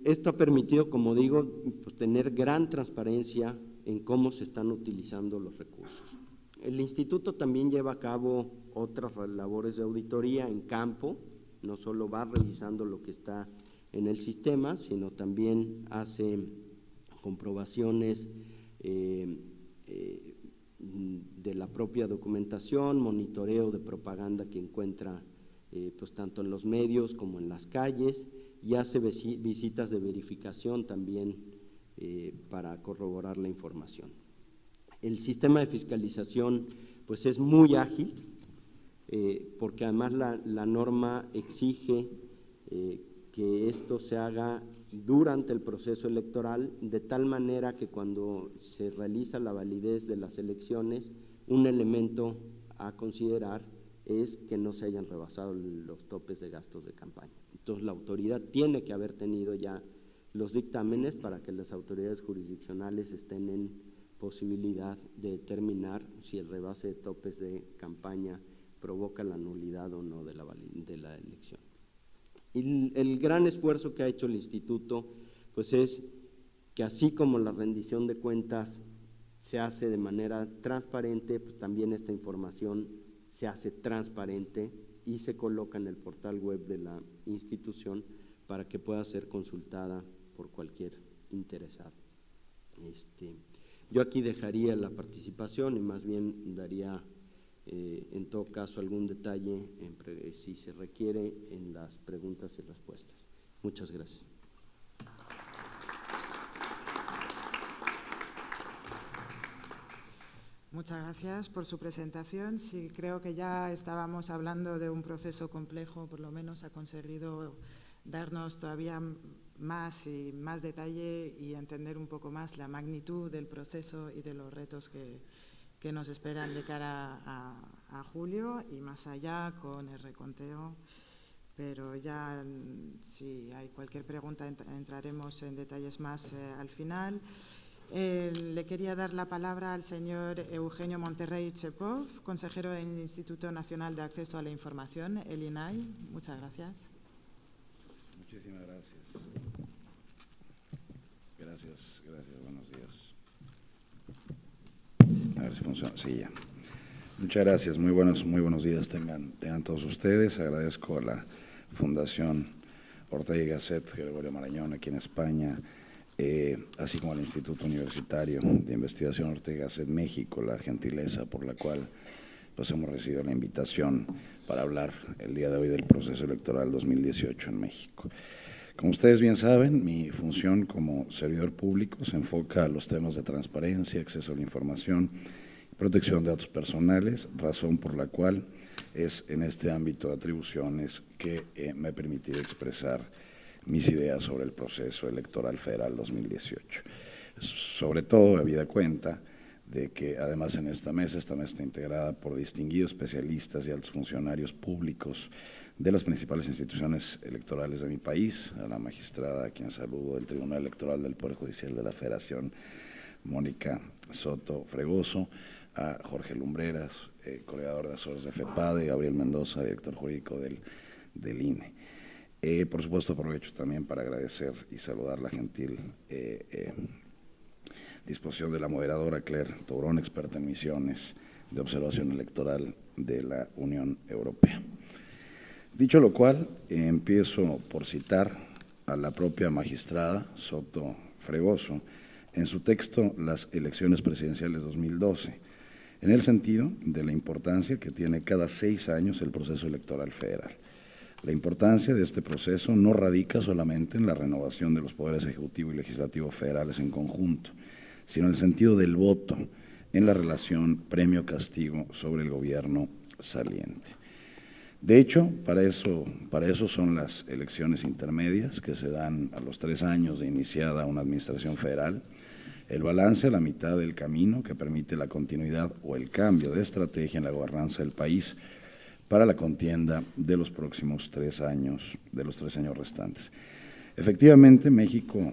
Esto ha permitido, como digo, pues, tener gran transparencia en cómo se están utilizando los recursos. El instituto también lleva a cabo otras labores de auditoría en campo, no solo va revisando lo que está en el sistema, sino también hace comprobaciones de la propia documentación, monitoreo de propaganda que encuentra pues tanto en los medios como en las calles, y hace visitas de verificación también para corroborar la información. El sistema de fiscalización pues es muy ágil, porque además la norma exige que esto se haga durante el proceso electoral, de tal manera que cuando se realiza la validez de las elecciones, un elemento a considerar es que no se hayan rebasado los topes de gastos de campaña. Entonces la autoridad tiene que haber tenido ya los dictámenes para que las autoridades jurisdiccionales estén en posibilidad de determinar si el rebase de topes de campaña provoca la nulidad o no de la elección. Y el gran esfuerzo que ha hecho el instituto pues es que así como la rendición de cuentas se hace de manera transparente, pues también esta información se hace transparente y se coloca en el portal web de la institución para que pueda ser consultada por cualquier interesado. Yo aquí dejaría la participación y más bien daría en todo caso algún detalle si se requiere en las preguntas y respuestas. Muchas gracias. Muchas gracias por su presentación. Sí, creo que ya estábamos hablando de un proceso complejo, por lo menos ha conseguido darnos todavía más y más detalle y entender un poco más la magnitud del proceso y de los retos que nos esperan de cara a julio y más allá con el reconteo. Pero ya, si hay cualquier pregunta, entraremos en detalles más al final. Le quería dar la palabra al señor Eugenio Monterrey Chepov, consejero del Instituto Nacional de Acceso a la Información, el INAI. Muchas gracias. Muchísimas gracias. Gracias, buenos días. A ver si funciona, sí, ya. Muchas gracias, muy buenos días tengan todos ustedes. Agradezco a la Fundación Ortega y Gasset, Gregorio Marañón, aquí en España, así como al Instituto Universitario de Investigación Ortega y Gasset México, la gentileza por la cual pues hemos recibido la invitación para hablar el día de hoy del proceso electoral 2018 en México. Como ustedes bien saben, mi función como servidor público se enfoca a los temas de transparencia, acceso a la información, protección de datos personales, razón por la cual es en este ámbito de atribuciones que me permitiré expresar mis ideas sobre el proceso electoral federal 2018. Sobre todo, habida cuenta de que además en esta mesa está integrada por distinguidos especialistas y altos funcionarios públicos de las principales instituciones electorales de mi país, a la magistrada, a quien saludo, del Tribunal Electoral del Poder Judicial de la Federación, Mónica Soto Fregoso, a Jorge Lumbreras, coordinador de asesores de FEPADE, Gabriel Mendoza, director jurídico del INE. Por supuesto, aprovecho también para agradecer y saludar la gentil disposición de la moderadora Claire Tourón, experta en misiones de observación electoral de la Unión Europea. Dicho lo cual, empiezo por citar a la propia magistrada Soto Fregoso en su texto Las elecciones presidenciales 2012, en el sentido de la importancia que tiene cada 6 años el proceso electoral federal. La importancia de este proceso no radica solamente en la renovación de los poderes ejecutivo y legislativo federales en conjunto, sino en el sentido del voto en la relación premio-castigo sobre el gobierno saliente. De hecho, para eso son las elecciones intermedias que se dan a los 3 años de iniciada una administración federal, el balance a la mitad del camino que permite la continuidad o el cambio de estrategia en la gobernanza del país para la contienda de los próximos 3 años, de los 3 años restantes. Efectivamente, México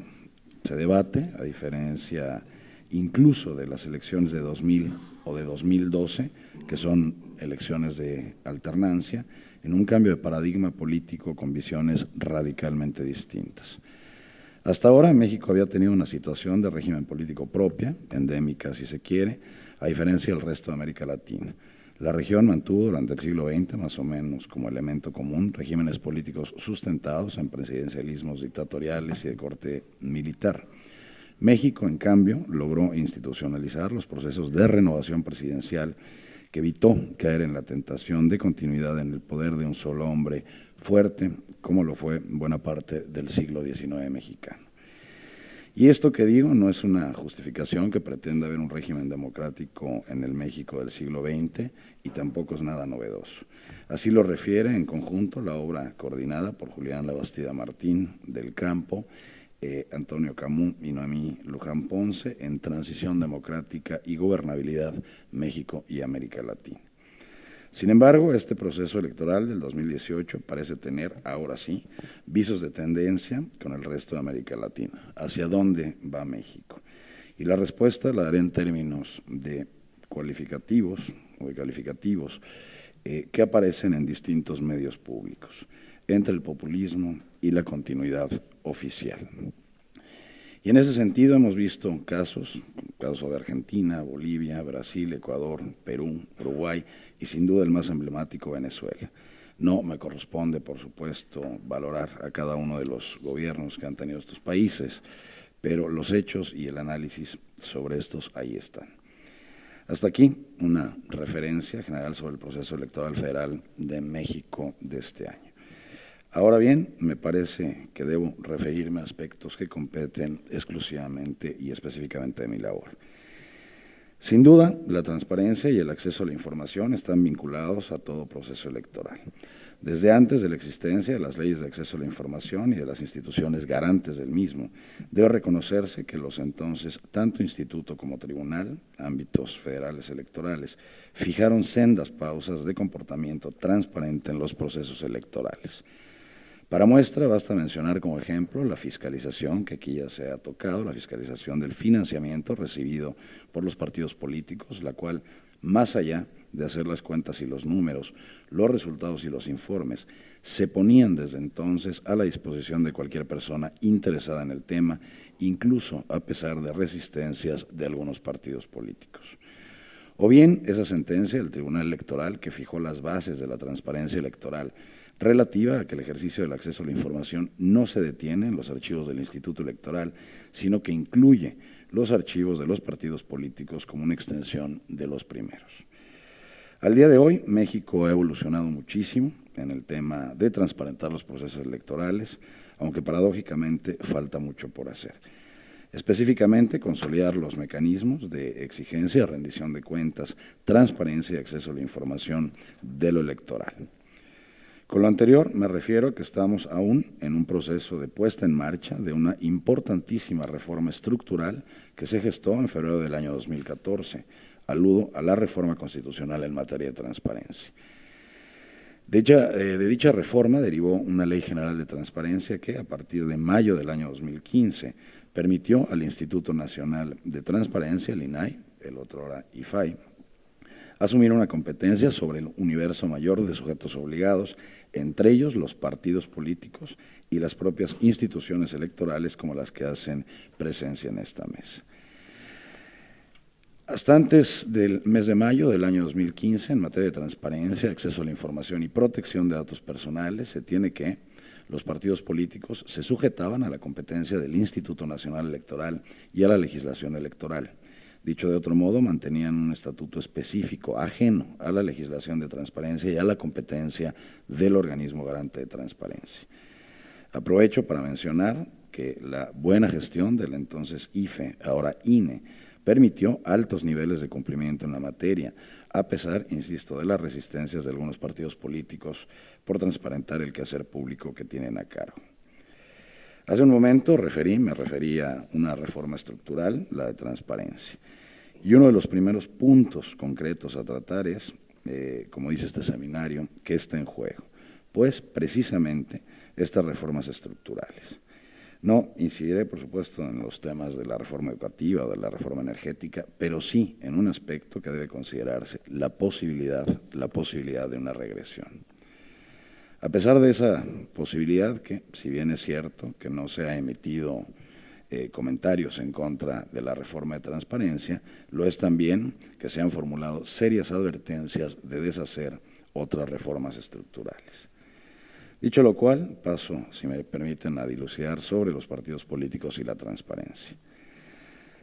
se debate, a diferencia incluso de las elecciones de 2000 o de 2012, que son elecciones de alternancia, en un cambio de paradigma político con visiones radicalmente distintas. Hasta ahora México había tenido una situación de régimen político propia, endémica si se quiere, a diferencia del resto de América Latina. La región mantuvo durante el siglo XX, más o menos como elemento común, regímenes políticos sustentados en presidencialismos dictatoriales y de corte militar. México, en cambio, logró institucionalizar los procesos de renovación presidencial que evitó caer en la tentación de continuidad en el poder de un solo hombre fuerte, como lo fue buena parte del siglo XIX mexicano. Y esto que digo no es una justificación que pretenda haber un régimen democrático en el México del siglo XX y tampoco es nada novedoso. Así lo refiere en conjunto la obra coordinada por Julián Labastida Martín del Campo, Antonio Camus y Noemí Luján Ponce en Transición Democrática y Gobernabilidad, México y América Latina. Sin embargo, este proceso electoral del 2018 parece tener, ahora sí, visos de tendencia con el resto de América Latina. ¿Hacia dónde va México? Y la respuesta la daré en términos de cualificativos que aparecen en distintos medios públicos, entre el populismo y la continuidad oficial. Y en ese sentido hemos visto casos de Argentina, Bolivia, Brasil, Ecuador, Perú, Uruguay y sin duda el más emblemático, Venezuela. No me corresponde, por supuesto, valorar a cada uno de los gobiernos que han tenido estos países, pero los hechos y el análisis sobre estos ahí están. Hasta aquí una referencia general sobre el proceso electoral federal de México de este año. Ahora bien, me parece que debo referirme a aspectos que competen exclusivamente y específicamente de mi labor. Sin duda, la transparencia y el acceso a la información están vinculados a todo proceso electoral. Desde antes de la existencia de las leyes de acceso a la información y de las instituciones garantes del mismo, debe reconocerse que los entonces, tanto instituto como tribunal, ámbitos federales electorales, fijaron sendas pausas de comportamiento transparente en los procesos electorales. Para muestra, basta mencionar como ejemplo la fiscalización, que aquí ya se ha tocado, la fiscalización del financiamiento recibido por los partidos políticos, la cual, más allá de hacer las cuentas y los números, los resultados y los informes, se ponían desde entonces a la disposición de cualquier persona interesada en el tema, incluso a pesar de resistencias de algunos partidos políticos. O bien esa sentencia del Tribunal Electoral que fijó las bases de la transparencia electoral, relativa a que el ejercicio del acceso a la información no se detiene en los archivos del Instituto Electoral, sino que incluye los archivos de los partidos políticos como una extensión de los primeros. Al día de hoy, México ha evolucionado muchísimo en el tema de transparentar los procesos electorales, aunque paradójicamente falta mucho por hacer. Específicamente, consolidar los mecanismos de exigencia, rendición de cuentas, transparencia y acceso a la información de lo electoral. Con lo anterior me refiero a que estamos aún en un proceso de puesta en marcha de una importantísima reforma estructural que se gestó en febrero del año 2014. Aludo a la reforma constitucional en materia de transparencia. De dicha reforma derivó una Ley General de Transparencia que, a partir de mayo del año 2015, permitió al Instituto Nacional de Transparencia, el INAI, el otrora IFAI, asumir una competencia sobre el universo mayor de sujetos obligados, entre ellos los partidos políticos y las propias instituciones electorales como las que hacen presencia en esta mesa. Hasta antes del mes de mayo del año 2015, en materia de transparencia, acceso a la información y protección de datos personales, se tiene que los partidos políticos se sujetaban a la competencia del Instituto Nacional Electoral y a la legislación electoral. Dicho de otro modo, mantenían un estatuto específico, ajeno a la legislación de transparencia y a la competencia del organismo garante de transparencia. Aprovecho para mencionar que la buena gestión del entonces IFE, ahora INE, permitió altos niveles de cumplimiento en la materia, a pesar, insisto, de las resistencias de algunos partidos políticos por transparentar el quehacer público que tienen a cargo. Hace un momento me referí a una reforma estructural, la de transparencia. Y uno de los primeros puntos concretos a tratar es, como dice este seminario, ¿qué está en juego? Pues precisamente estas reformas estructurales. No incidiré, por supuesto, en los temas de la reforma educativa o de la reforma energética, pero sí en un aspecto que debe considerarse, la posibilidad de una regresión. A pesar de esa posibilidad que, si bien es cierto que no se ha emitido comentarios en contra de la reforma de transparencia, lo es también que se han formulado serias advertencias de deshacer otras reformas estructurales. Dicho lo cual, paso, si me permiten, a dilucidar sobre los partidos políticos y la transparencia.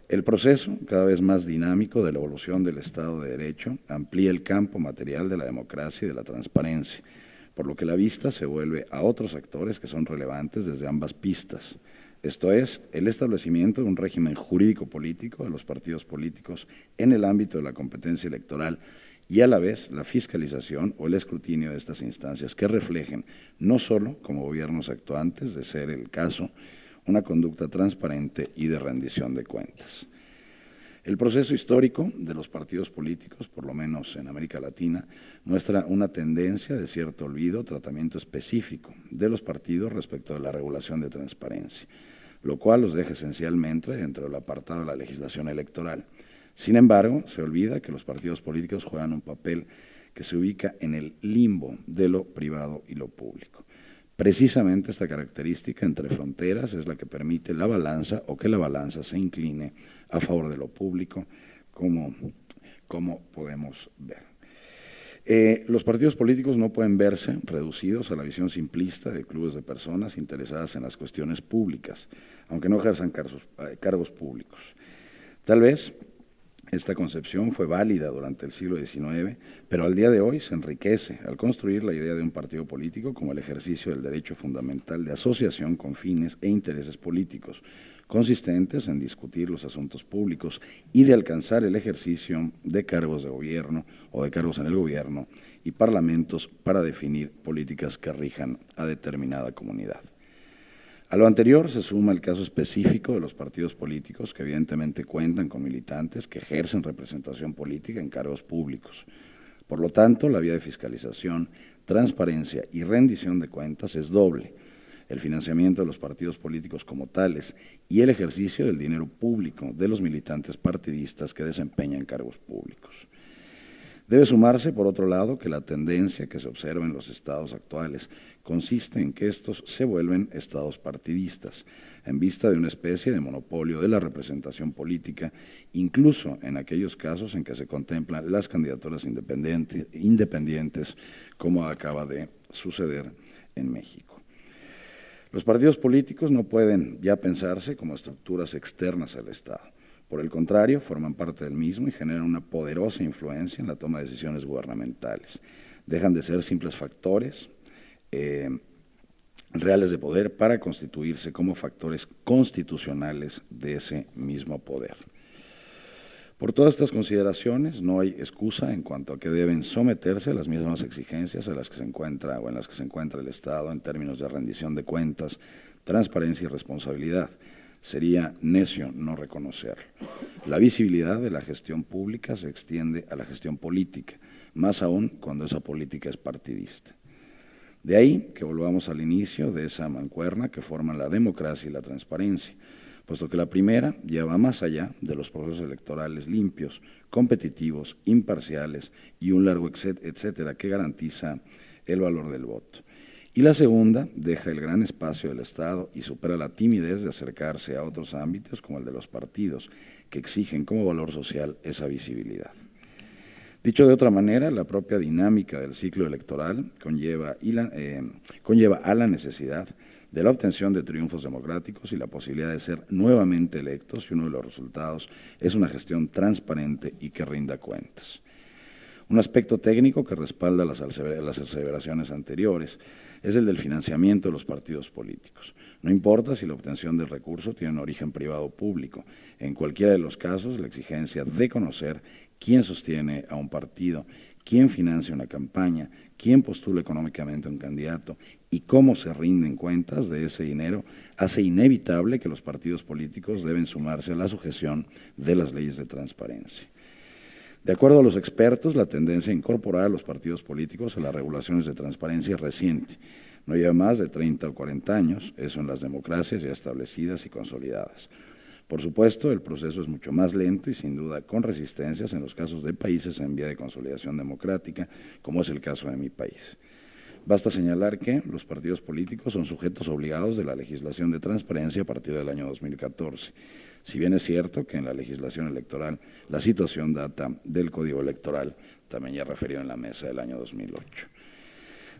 El proceso, cada vez más dinámico, de la evolución del Estado de Derecho amplía el campo material de la democracia y de la transparencia, por lo que la vista se vuelve a otros actores que son relevantes desde ambas pistas. Esto es, el establecimiento de un régimen jurídico-político de los partidos políticos en el ámbito de la competencia electoral y a la vez la fiscalización o el escrutinio de estas instancias que reflejen, no solo como gobiernos actuantes, de ser el caso, una conducta transparente y de rendición de cuentas. El proceso histórico de los partidos políticos, por lo menos en América Latina, muestra una tendencia de cierto olvido, tratamiento específico de los partidos respecto de la regulación de transparencia, lo cual los deja esencialmente dentro del apartado de la legislación electoral. Sin embargo, se olvida que los partidos políticos juegan un papel que se ubica en el limbo de lo privado y lo público. Precisamente esta característica entre fronteras es la que permite la balanza o que la balanza se incline a favor de lo público, como podemos ver. Los partidos políticos no pueden verse reducidos a la visión simplista de clubes de personas interesadas en las cuestiones públicas, aunque no ejerzan cargos públicos. Tal vez esta concepción fue válida durante el siglo XIX, pero al día de hoy se enriquece al construir la idea de un partido político como el ejercicio del derecho fundamental de asociación con fines e intereses políticos, consistentes en discutir los asuntos públicos y de alcanzar el ejercicio de cargos de gobierno o de cargos en el gobierno y parlamentos para definir políticas que rijan a determinada comunidad. A lo anterior se suma el caso específico de los partidos políticos que evidentemente cuentan con militantes que ejercen representación política en cargos públicos. Por lo tanto, la vía de fiscalización, transparencia y rendición de cuentas es doble: el financiamiento de los partidos políticos como tales y el ejercicio del dinero público de los militantes partidistas que desempeñan cargos públicos. Debe sumarse, por otro lado, que la tendencia que se observa en los estados actuales consiste en que estos se vuelven estados partidistas, en vista de una especie de monopolio de la representación política, incluso en aquellos casos en que se contemplan las candidaturas independientes, como acaba de suceder en México. Los partidos políticos no pueden ya pensarse como estructuras externas al Estado. Por el contrario, forman parte del mismo y generan una poderosa influencia en la toma de decisiones gubernamentales. Dejan de ser simples factores reales de poder para constituirse como factores constitucionales de ese mismo poder. Por todas estas consideraciones, no hay excusa en cuanto a que deben someterse a las mismas exigencias en las que se encuentra el Estado en términos de rendición de cuentas, transparencia y responsabilidad. Sería necio no reconocerlo. La visibilidad de la gestión pública se extiende a la gestión política, más aún cuando esa política es partidista. De ahí que volvamos al inicio de esa mancuerna que forman la democracia y la transparencia, puesto que la primera ya va más allá de los procesos electorales limpios, competitivos, imparciales y un largo etcétera que garantiza el valor del voto. Y la segunda deja el gran espacio del Estado y supera la timidez de acercarse a otros ámbitos como el de los partidos, que exigen como valor social esa visibilidad. Dicho de otra manera, la propia dinámica del ciclo electoral conlleva a la necesidad de la obtención de triunfos democráticos y la posibilidad de ser nuevamente electos, y uno de los resultados es una gestión transparente y que rinda cuentas. Un aspecto técnico que respalda las aseveraciones anteriores es el del financiamiento de los partidos políticos. No importa si la obtención del recurso tiene un origen privado o público. En cualquiera de los casos, la exigencia de conocer quién sostiene a un partido, quién financia una campaña, quién postula económicamente a un candidato y cómo se rinden cuentas de ese dinero, hace inevitable que los partidos políticos deben sumarse a la sujeción de las leyes de transparencia. De acuerdo a los expertos, la tendencia a incorporar a los partidos políticos a las regulaciones de transparencia es reciente. No lleva más de 30 o 40 años, eso en las democracias ya establecidas y consolidadas. Por supuesto, el proceso es mucho más lento y sin duda con resistencias en los casos de países en vía de consolidación democrática, como es el caso de mi país. Basta señalar que los partidos políticos son sujetos obligados de la legislación de transparencia a partir del año 2014. Si bien es cierto que en la legislación electoral la situación data del Código Electoral, también ya referido en la mesa del año 2008.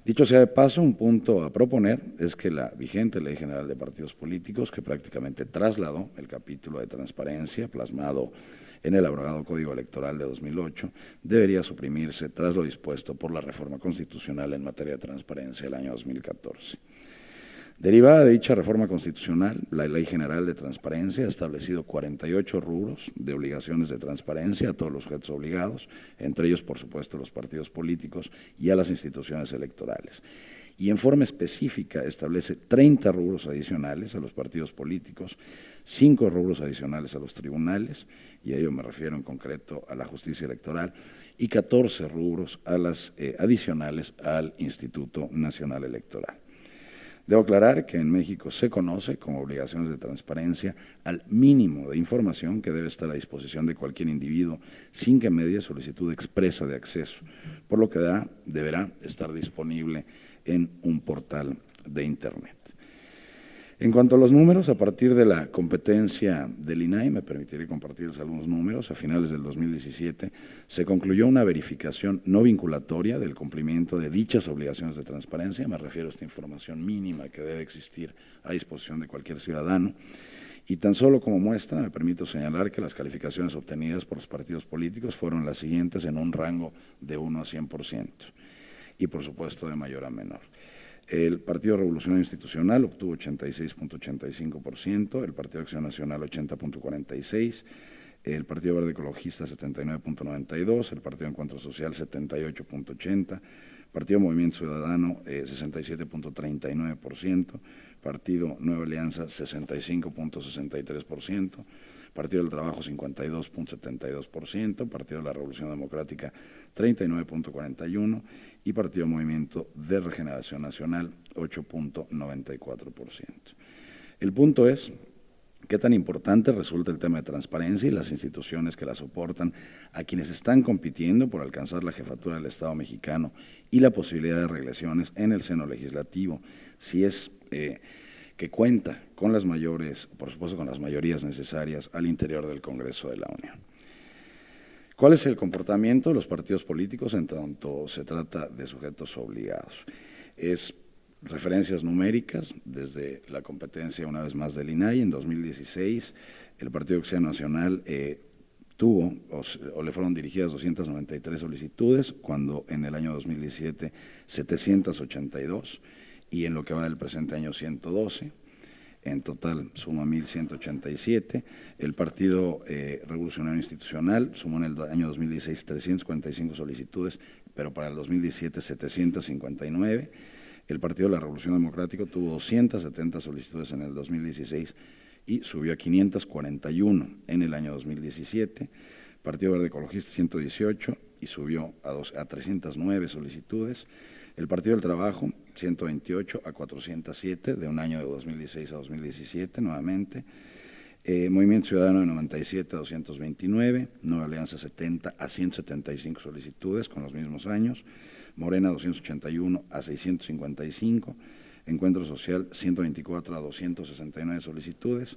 Dicho sea de paso, un punto a proponer es que la vigente Ley General de Partidos Políticos, que prácticamente trasladó el capítulo de transparencia plasmado en el abrogado Código Electoral de 2008, debería suprimirse tras lo dispuesto por la reforma constitucional en materia de transparencia del año 2014. Derivada de dicha reforma constitucional, la Ley General de Transparencia ha establecido 48 rubros de obligaciones de transparencia a todos los sujetos obligados, entre ellos, por supuesto, los partidos políticos y a las instituciones electorales. Y en forma específica establece 30 rubros adicionales a los partidos políticos, 5 rubros adicionales a los tribunales, y a ello me refiero en concreto a la justicia electoral, y 14 rubros a las adicionales al Instituto Nacional Electoral. Debo aclarar que en México se conoce como obligaciones de transparencia al mínimo de información que debe estar a disposición de cualquier individuo sin que medie solicitud expresa de acceso, por lo que deberá estar disponible en un portal de Internet. En cuanto a los números, a partir de la competencia del INAI, me permitiré compartirles algunos números, a finales del 2017 se concluyó una verificación no vinculatoria del cumplimiento de dichas obligaciones de transparencia, me refiero a esta información mínima que debe existir a disposición de cualquier ciudadano, y tan solo como muestra me permito señalar que las calificaciones obtenidas por los partidos políticos fueron las siguientes en un rango de 1 a 100%, y por supuesto de mayor a menor. El Partido Revolucionario Institucional obtuvo 86.85%, el Partido Acción Nacional 80.46%, el Partido Verde Ecologista 79.92%, el Partido Encuentro Social 78.80%, Partido Movimiento Ciudadano 67.39%, Partido Nueva Alianza 65.63%, Partido del Trabajo 52.72%, Partido de la Revolución Democrática 39.41% y Partido Movimiento de Regeneración Nacional 8.94%. El punto es qué tan importante resulta el tema de transparencia y las instituciones que la soportan a quienes están compitiendo por alcanzar la jefatura del Estado mexicano y la posibilidad de reelecciones en el seno legislativo, si es que cuenta con las mayores, por supuesto con las mayorías necesarias al interior del Congreso de la Unión. ¿Cuál es el comportamiento de los partidos políticos en tanto se trata de sujetos obligados? Es referencias numéricas desde la competencia una vez más del INAI. En 2016 el Partido Acción Nacional tuvo o le fueron dirigidas 293 solicitudes, cuando en el año 2017 782, y en lo que va del presente año 112. En total suma 1.187. El Partido Revolucionario Institucional sumó en el año 2016 345 solicitudes, pero para el 2017 759. El Partido de la Revolución Democrática tuvo 270 solicitudes en el 2016 y subió a 541 en el año 2017. Partido Verde Ecologista 118 y subió a 309 solicitudes. El Partido del Trabajo 128 a 407, de un año de 2016 a 2017 nuevamente. Movimiento Ciudadano de 97 a 229, Nueva Alianza 70 a 175 solicitudes con los mismos años. Morena 281 a 655, Encuentro Social 124 a 269 solicitudes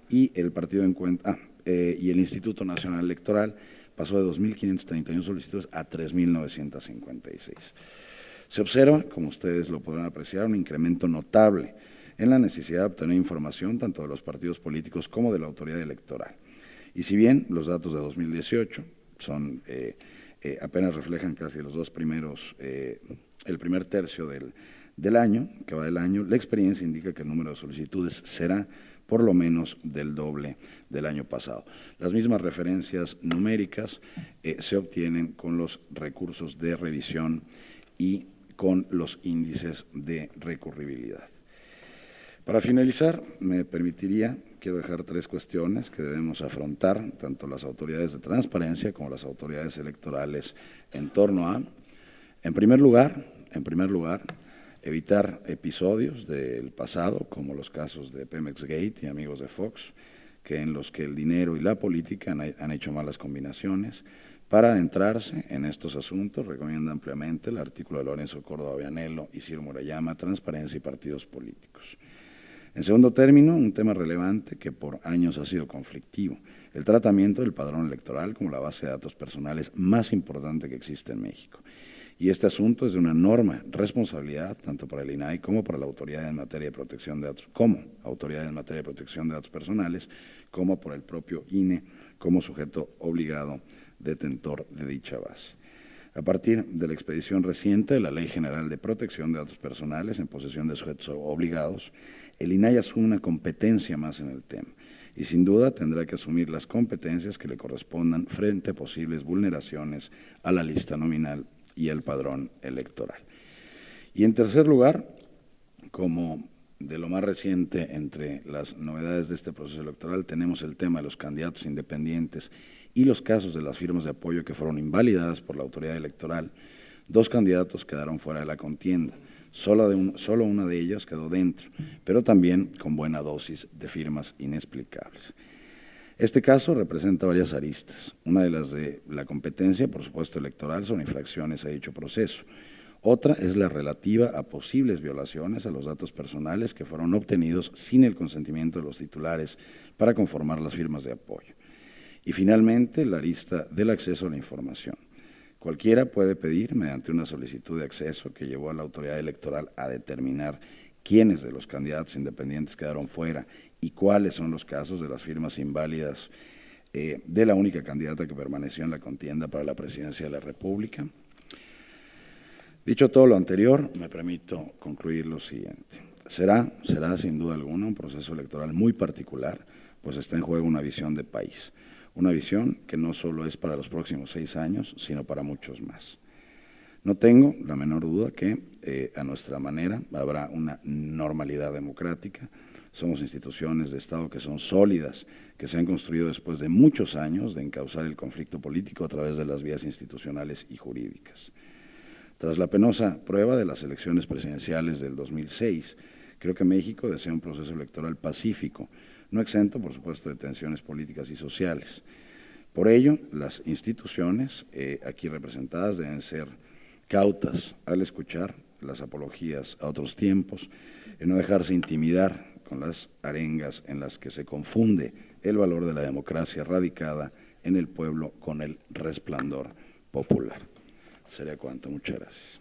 y el Partido y el Instituto Nacional Electoral pasó de 2.531 solicitudes a 3.956. Se observa, como ustedes lo podrán apreciar, un incremento notable en la necesidad de obtener información tanto de los partidos políticos como de la autoridad electoral. Y si bien los datos de 2018 son apenas reflejan casi los dos primeros, el primer tercio del año, que va del año, la experiencia indica que el número de solicitudes será por lo menos del doble del año pasado. Las mismas referencias numéricas se obtienen con los recursos de revisión y con los índices de recurribilidad. Para finalizar, me permitiría, quiero dejar tres cuestiones que debemos afrontar, tanto las autoridades de transparencia como las autoridades electorales, en torno a, en primer lugar, evitar episodios del pasado, como los casos de Pemex Gate y Amigos de Fox, en los que el dinero y la política han hecho malas combinaciones. Para adentrarse en estos asuntos, recomiendo ampliamente el artículo de Lorenzo Córdoba Vianello y Ciro Murayama, Transparencia y Partidos Políticos. En segundo término, un tema relevante que por años ha sido conflictivo, el tratamiento del padrón electoral como la base de datos personales más importante que existe en México. Y este asunto es de una enorme responsabilidad tanto para el INAI como para la Autoridad en Materia de Protección de Datos, personales, como por el propio INE como sujeto obligado detentor de dicha base. A partir de la expedición reciente de la Ley General de Protección de Datos Personales en posesión de sujetos obligados, el INAI asume una competencia más en el tema y sin duda tendrá que asumir las competencias que le correspondan frente a posibles vulneraciones a la lista nominal y al padrón electoral. Y en tercer lugar, como de lo más reciente entre las novedades de este proceso electoral, tenemos el tema de los candidatos independientes y los casos de las firmas de apoyo que fueron invalidadas por la autoridad electoral. Dos candidatos quedaron fuera de la contienda, solo una de ellas quedó dentro, pero también con buena dosis de firmas inexplicables. Este caso representa varias aristas. Una de las de la competencia, por supuesto, electoral, son infracciones a dicho proceso. Otra es la relativa a posibles violaciones a los datos personales que fueron obtenidos sin el consentimiento de los titulares para conformar las firmas de apoyo. Y finalmente, la arista del acceso a la información. Cualquiera puede pedir, mediante una solicitud de acceso que llevó a la autoridad electoral a determinar quiénes de los candidatos independientes quedaron fuera y cuáles son los casos de las firmas inválidas de la única candidata que permaneció en la contienda para la presidencia de la República. Dicho todo lo anterior, me permito concluir lo siguiente. Será sin duda alguna un proceso electoral muy particular, pues está en juego una visión de país. Una visión que no solo es para los próximos 6 años, sino para muchos más. No tengo la menor duda que a nuestra manera habrá una normalidad democrática. Somos instituciones de Estado que son sólidas, que se han construido después de muchos años de encauzar el conflicto político a través de las vías institucionales y jurídicas. Tras la penosa prueba de las elecciones presidenciales del 2006, creo que México desea un proceso electoral pacífico, no exento, por supuesto, de tensiones políticas y sociales. Por ello, las instituciones aquí representadas deben ser cautas al escuchar las apologías a otros tiempos, en no dejarse intimidar con las arengas en las que se confunde el valor de la democracia radicada en el pueblo con el resplandor popular. Sería cuanto. Muchas gracias.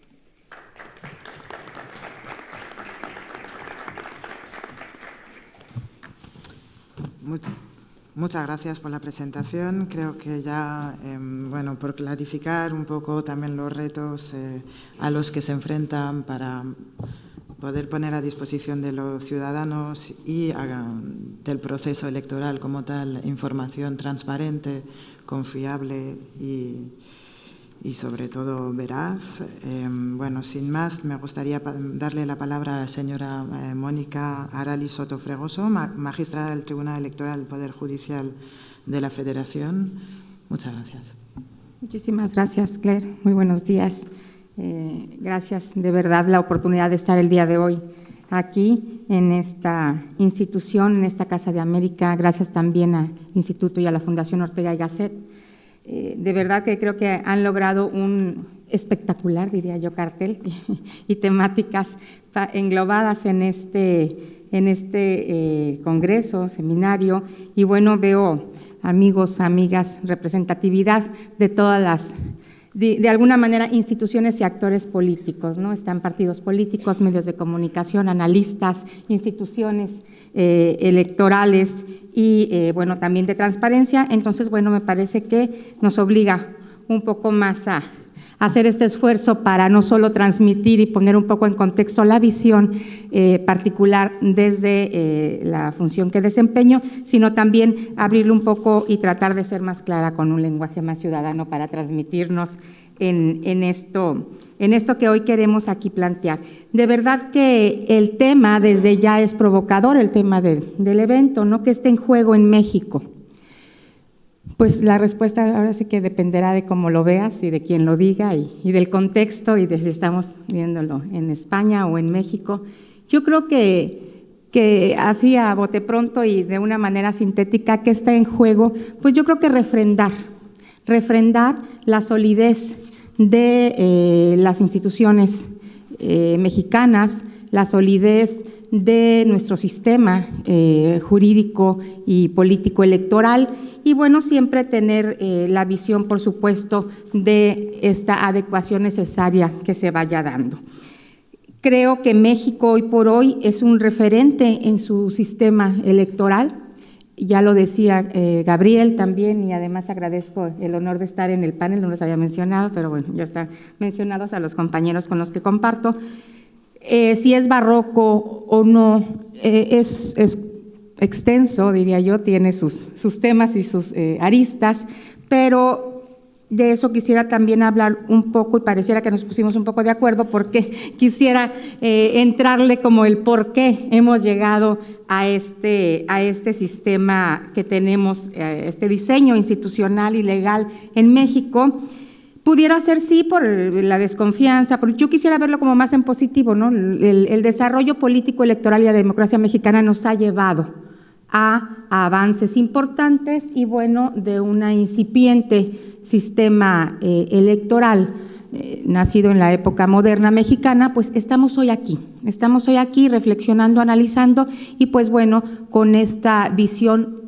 Muchas gracias por la presentación. Creo que ya, por clarificar un poco también los retos a los que se enfrentan para poder poner a disposición de los ciudadanos y del proceso electoral como tal información transparente, confiable y sobre todo veraz. Bueno, sin más, me gustaría darle la palabra a la señora Mónica Arali Soto Fregoso, magistrada del Tribunal Electoral del Poder Judicial de la Federación. Muchas gracias. Muchísimas gracias, Claire. Muy buenos días. Gracias de verdad la oportunidad de estar el día de hoy aquí en esta institución, en esta Casa de América. Gracias también al Instituto y a la Fundación Ortega y Gasset. De verdad que creo que han logrado un espectacular, diría yo, cartel y temáticas englobadas en este congreso, seminario. Y bueno, veo amigos, amigas, representatividad de todas las, de alguna manera, instituciones y actores políticos, ¿no? Están partidos políticos, medios de comunicación, analistas, instituciones electorales y, bueno, también de transparencia. Entonces, bueno, me parece que nos obliga un poco más a hacer este esfuerzo para no solo transmitir y poner un poco en contexto la visión particular desde la función que desempeño, sino también abrirle un poco y tratar de ser más clara con un lenguaje más ciudadano para transmitirnos en esto que hoy queremos aquí plantear. De verdad que el tema desde ya es provocador, el tema del evento, ¿no? ¿Qué está en juego en México? Pues la respuesta ahora sí que dependerá de cómo lo veas y de quién lo diga y del contexto y de si estamos viéndolo en España o en México. Yo creo que así a bote pronto y de una manera sintética, ¿qué está en juego? Pues yo creo que refrendar la solidez de las instituciones mexicanas, la solidez de nuestro sistema jurídico y político electoral y, bueno, siempre tener la visión, por supuesto, de esta adecuación necesaria que se vaya dando. Creo que México hoy por hoy es un referente en su sistema electoral. Ya lo decía Gabriel también, y además agradezco el honor de estar en el panel, no los había mencionado, pero bueno, ya están mencionados a los compañeros con los que comparto. Si es barroco o no, es extenso, diría yo, tiene sus temas y sus aristas, pero de eso quisiera también hablar un poco y pareciera que nos pusimos un poco de acuerdo porque quisiera entrarle como el por qué hemos llegado a este sistema que tenemos, este diseño institucional y legal en México. Pudiera ser sí por la desconfianza, pero yo quisiera verlo como más en positivo, ¿no? El desarrollo político electoral y la democracia mexicana nos ha llevado a avances importantes y, bueno, de una incipiente sistema electoral nacido en la época moderna mexicana, pues estamos hoy aquí reflexionando, analizando y, pues bueno, con esta visión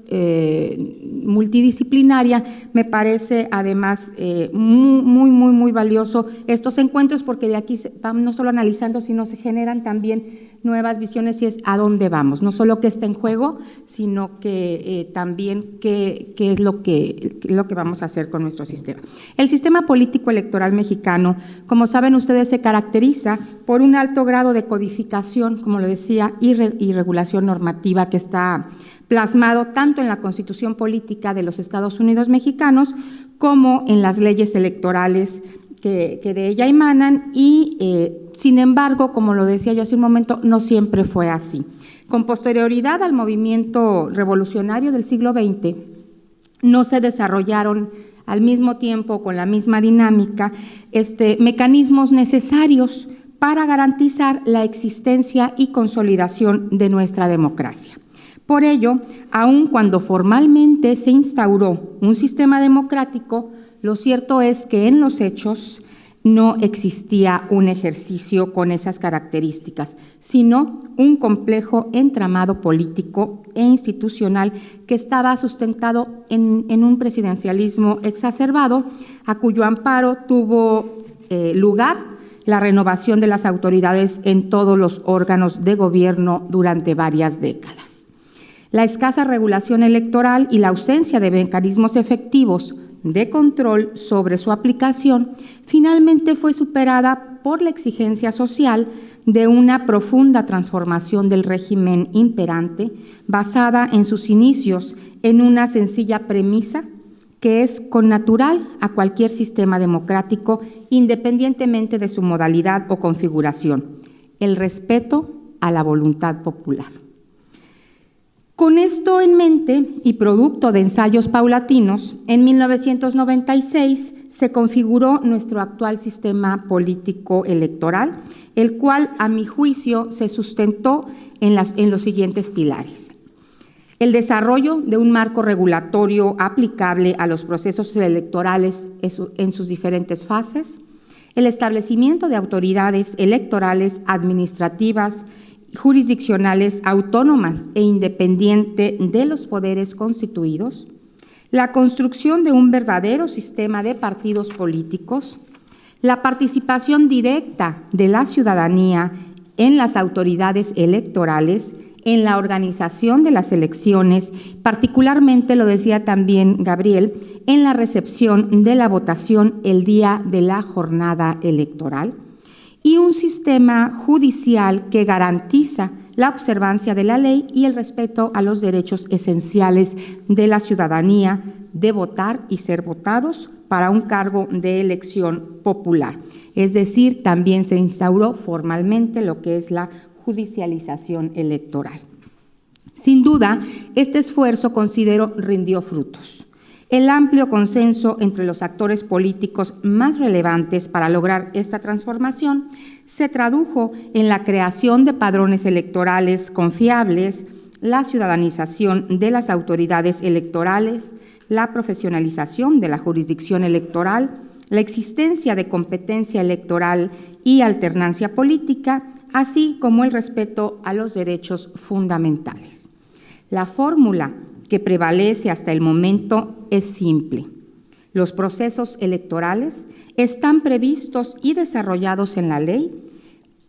multidisciplinaria, me parece además muy valioso estos encuentros porque de aquí vamos no solo analizando, sino se generan también nuevas visiones y es a dónde vamos, no solo qué está en juego, sino que también qué es lo que vamos a hacer con nuestro sistema. El sistema político electoral mexicano, como saben ustedes, se caracteriza por un alto grado de codificación, como lo decía, y regulación normativa que está plasmado tanto en la Constitución Política de los Estados Unidos mexicanos como en las leyes electorales que de ella emanan y, sin embargo, como lo decía yo hace un momento, no siempre fue así. Con posterioridad al movimiento revolucionario del siglo XX, no se desarrollaron al mismo tiempo, con la misma dinámica, mecanismos necesarios para garantizar la existencia y consolidación de nuestra democracia. Por ello, aun cuando formalmente se instauró un sistema democrático, lo cierto es que en los hechos no existía un ejercicio con esas características, sino un complejo entramado político e institucional que estaba sustentado en un presidencialismo exacerbado, a cuyo amparo tuvo lugar la renovación de las autoridades en todos los órganos de gobierno durante varias décadas. La escasa regulación electoral y la ausencia de mecanismos efectivos de control sobre su aplicación finalmente fue superada por la exigencia social de una profunda transformación del régimen imperante basada en sus inicios en una sencilla premisa que es connatural a cualquier sistema democrático independientemente de su modalidad o configuración: el respeto a la voluntad popular. Con esto en mente y producto de ensayos paulatinos, en 1996 se configuró nuestro actual sistema político electoral, el cual, a mi juicio, se sustentó en los siguientes pilares: el desarrollo de un marco regulatorio aplicable a los procesos electorales en sus diferentes fases, el establecimiento de autoridades electorales administrativas, jurisdiccionales autónomas e independiente de los poderes constituidos, la construcción de un verdadero sistema de partidos políticos, la participación directa de la ciudadanía en las autoridades electorales, en la organización de las elecciones, particularmente, lo decía también Gabriel, en la recepción de la votación el día de la jornada electoral, y un sistema judicial que garantiza la observancia de la ley y el respeto a los derechos esenciales de la ciudadanía de votar y ser votados para un cargo de elección popular. Es decir, también se instauró formalmente lo que es la judicialización electoral. Sin duda, este esfuerzo, considero, rindió frutos. El amplio consenso entre los actores políticos más relevantes para lograr esta transformación se tradujo en la creación de padrones electorales confiables, la ciudadanización de las autoridades electorales, la profesionalización de la jurisdicción electoral, la existencia de competencia electoral y alternancia política, así como el respeto a los derechos fundamentales. La fórmula que prevalece hasta el momento es simple. Los procesos electorales están previstos y desarrollados en la ley,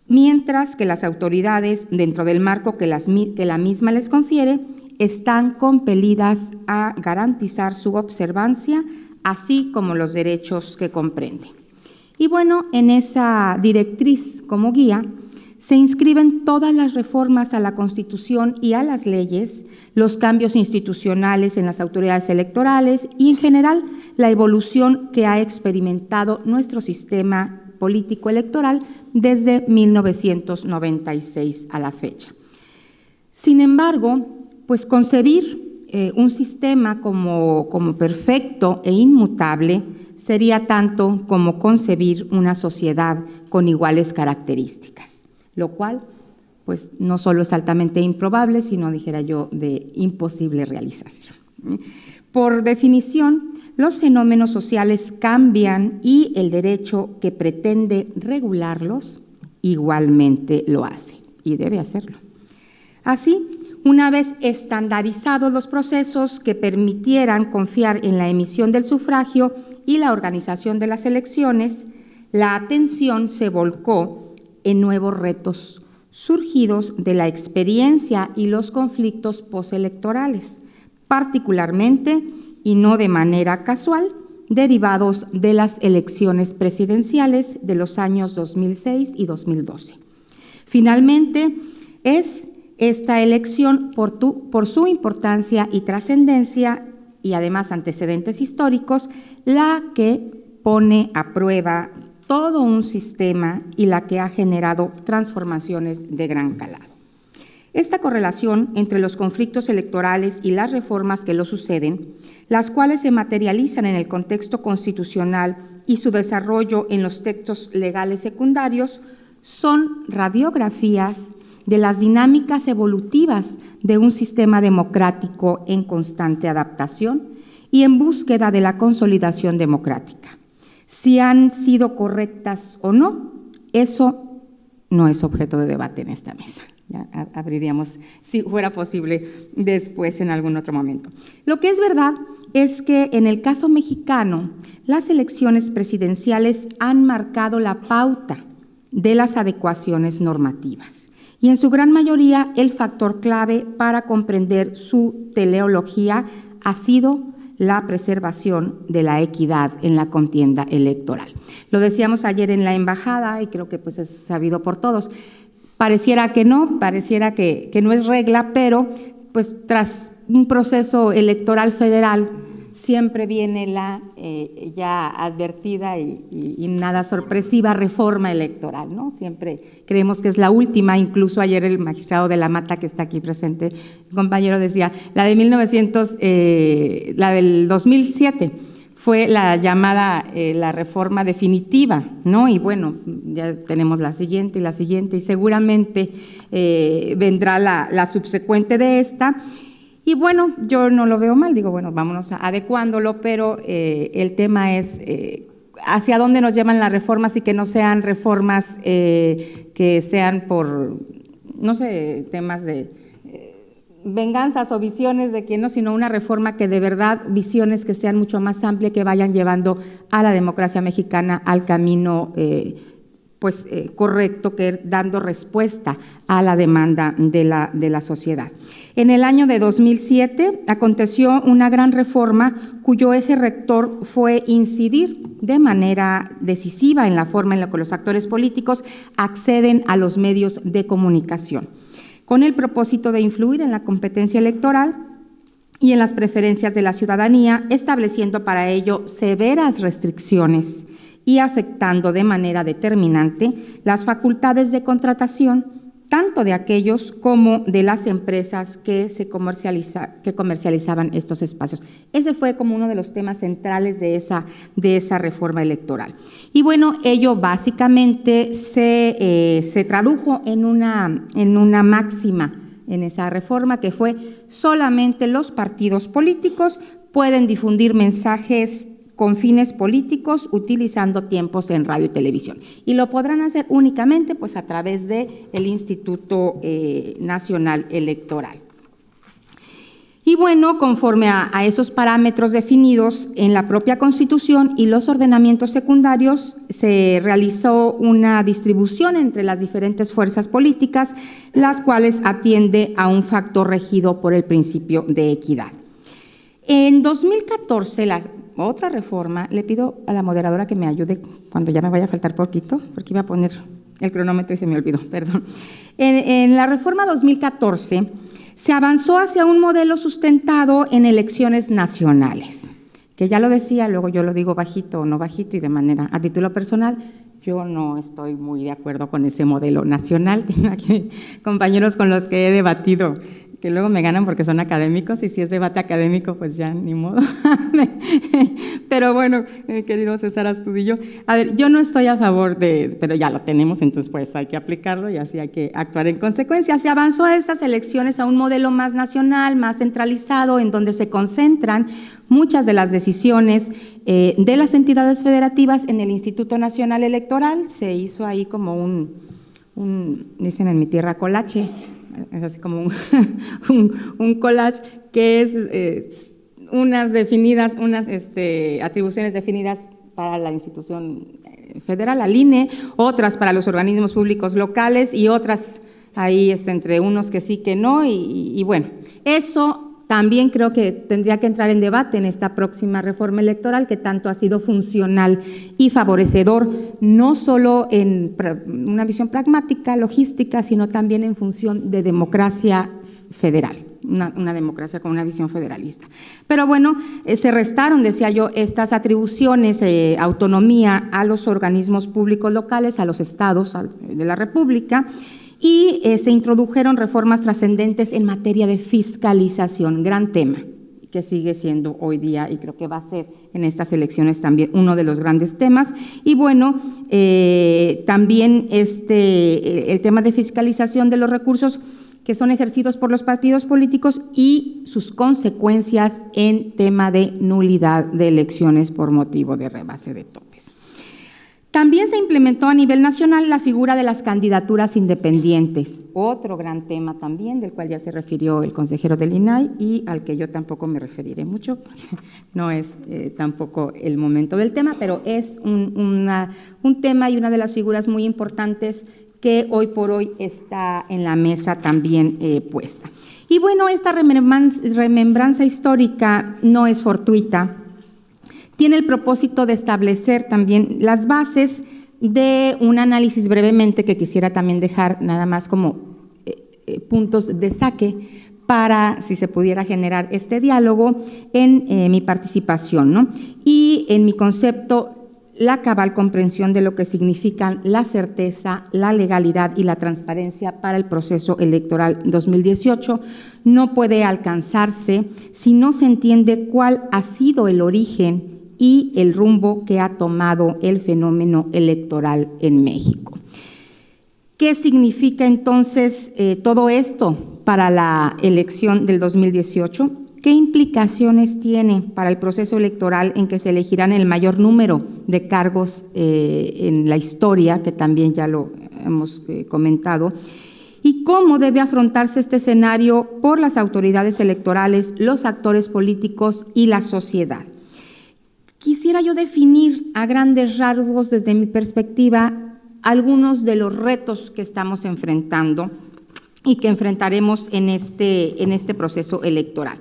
mientras que las autoridades, dentro del marco que la misma les confiere, están compelidas a garantizar su observancia, así como los derechos que comprende. Y bueno, en esa directriz como guía se inscriben todas las reformas a la Constitución y a las leyes, los cambios institucionales en las autoridades electorales y, en general, la evolución que ha experimentado nuestro sistema político electoral desde 1996 a la fecha. Sin embargo, pues concebir un sistema como perfecto e inmutable sería tanto como concebir una sociedad con iguales características, lo cual pues no solo es altamente improbable, sino, dijera yo, de imposible realización. Por definición, los fenómenos sociales cambian y el derecho que pretende regularlos igualmente lo hace y debe hacerlo. Así, una vez estandarizados los procesos que permitieran confiar en la emisión del sufragio y la organización de las elecciones, la atención se volcó en nuevos retos surgidos de la experiencia y los conflictos postelectorales, particularmente y no de manera casual, derivados de las elecciones presidenciales de los años 2006 y 2012. Finalmente, es esta elección, por su importancia y trascendencia, y además antecedentes históricos, la que pone a prueba todo un sistema y la que ha generado transformaciones de gran calado. Esta correlación entre los conflictos electorales y las reformas que lo suceden, las cuales se materializan en el contexto constitucional y su desarrollo en los textos legales secundarios, son radiografías de las dinámicas evolutivas de un sistema democrático en constante adaptación y en búsqueda de la consolidación democrática. Si han sido correctas o no, eso no es objeto de debate en esta mesa. Ya abriríamos, si fuera posible, después en algún otro momento. Lo que es verdad es que en el caso mexicano, las elecciones presidenciales han marcado la pauta de las adecuaciones normativas y en su gran mayoría el factor clave para comprender su teleología ha sido la preservación de la equidad en la contienda electoral. Lo decíamos ayer en la embajada y creo que pues es sabido por todos. Pareciera que no es regla, pero pues tras un proceso electoral federal siempre viene la ya advertida y nada sorpresiva reforma electoral, ¿no? Siempre creemos que es la última, incluso ayer el magistrado de la Mata, que está aquí presente, el compañero decía, la del 2007 fue la llamada la reforma definitiva, ¿no? Y bueno, ya tenemos la siguiente y seguramente vendrá la subsecuente de esta. Y bueno, yo no lo veo mal, digo, bueno, vámonos adecuándolo, pero el tema es hacia dónde nos llevan las reformas y que no sean reformas que sean por, no sé, temas de venganzas o visiones de quién no, sino una reforma que de verdad, visiones que sean mucho más amplias, que vayan llevando a la democracia mexicana al camino correcto, que dando respuesta a la demanda de la sociedad. En el año de 2007 aconteció una gran reforma cuyo eje rector fue incidir de manera decisiva en la forma en la que los actores políticos acceden a los medios de comunicación, con el propósito de influir en la competencia electoral y en las preferencias de la ciudadanía, estableciendo para ello severas restricciones y afectando de manera determinante las facultades de contratación tanto de aquellos como de las empresas que comercializaban estos espacios. Ese fue como uno de los temas centrales de esa reforma electoral. Y bueno, ello básicamente se tradujo en una máxima en esa reforma, que fue: solamente los partidos políticos pueden difundir mensajes con fines políticos utilizando tiempos en radio y televisión. Y lo podrán hacer únicamente pues, a través del Instituto Nacional Electoral. Y bueno, conforme a esos parámetros definidos en la propia Constitución y los ordenamientos secundarios, se realizó una distribución entre las diferentes fuerzas políticas, las cuales atiende a un factor regido por el principio de equidad. En 2014, otra reforma, le pido a la moderadora que me ayude cuando ya me vaya a faltar poquito, porque iba a poner el cronómetro y se me olvidó, perdón. En la reforma 2014 se avanzó hacia un modelo sustentado en elecciones nacionales, que ya lo decía, luego yo lo digo bajito o no bajito y de manera a título personal, yo no estoy muy de acuerdo con ese modelo nacional. Tengo aquí compañeros con los que he debatido, que luego me ganan porque son académicos, y si es debate académico, pues ya ni modo. Pero bueno, querido César Astudillo, a ver, yo no estoy a favor pero ya lo tenemos, entonces pues hay que aplicarlo y así hay que actuar en consecuencia. Se avanzó a estas elecciones a un modelo más nacional, más centralizado, en donde se concentran muchas de las decisiones de las entidades federativas en el Instituto Nacional Electoral. Se hizo ahí como dicen en mi tierra, colache, es así como un collage, que es unas atribuciones definidas para la institución federal, al INE, otras para los organismos públicos locales y otras ahí entre unos que sí, que no, y bueno, eso también creo que tendría que entrar en debate en esta próxima reforma electoral, que tanto ha sido funcional y favorecedor, no solo en una visión pragmática, logística, sino también en función de democracia federal, una democracia con una visión federalista. Pero bueno, se restaron, decía yo, estas atribuciones, autonomía a los organismos públicos locales, a los estados de la República, y se introdujeron reformas trascendentes en materia de fiscalización, gran tema que sigue siendo hoy día y creo que va a ser en estas elecciones también uno de los grandes temas. Y bueno, también el tema de fiscalización de los recursos que son ejercidos por los partidos políticos y sus consecuencias en tema de nulidad de elecciones por motivo de rebase de topes. También se implementó a nivel nacional la figura de las candidaturas independientes, otro gran tema también, del cual ya se refirió el consejero del INAI y al que yo tampoco me referiré mucho, porque no es tampoco el momento del tema, pero es un tema y una de las figuras muy importantes que hoy por hoy está en la mesa también puesta. Y bueno, esta remembranza histórica no es fortuita, tiene el propósito de establecer también las bases de un análisis brevemente que quisiera también dejar nada más como puntos de saque para, si se pudiera generar este diálogo en mi participación, ¿no? Y en mi concepto, la cabal comprensión de lo que significan la certeza, la legalidad y la transparencia para el proceso electoral 2018 no puede alcanzarse si no se entiende cuál ha sido el origen y el rumbo que ha tomado el fenómeno electoral en México. ¿Qué significa entonces todo esto para la elección del 2018? ¿Qué implicaciones tiene para el proceso electoral en que se elegirán el mayor número de cargos en la historia, que también ya lo hemos comentado? ¿Y cómo debe afrontarse este escenario por las autoridades electorales, los actores políticos y la sociedad? Quisiera yo definir a grandes rasgos, desde mi perspectiva, algunos de los retos que estamos enfrentando y que enfrentaremos en este proceso electoral.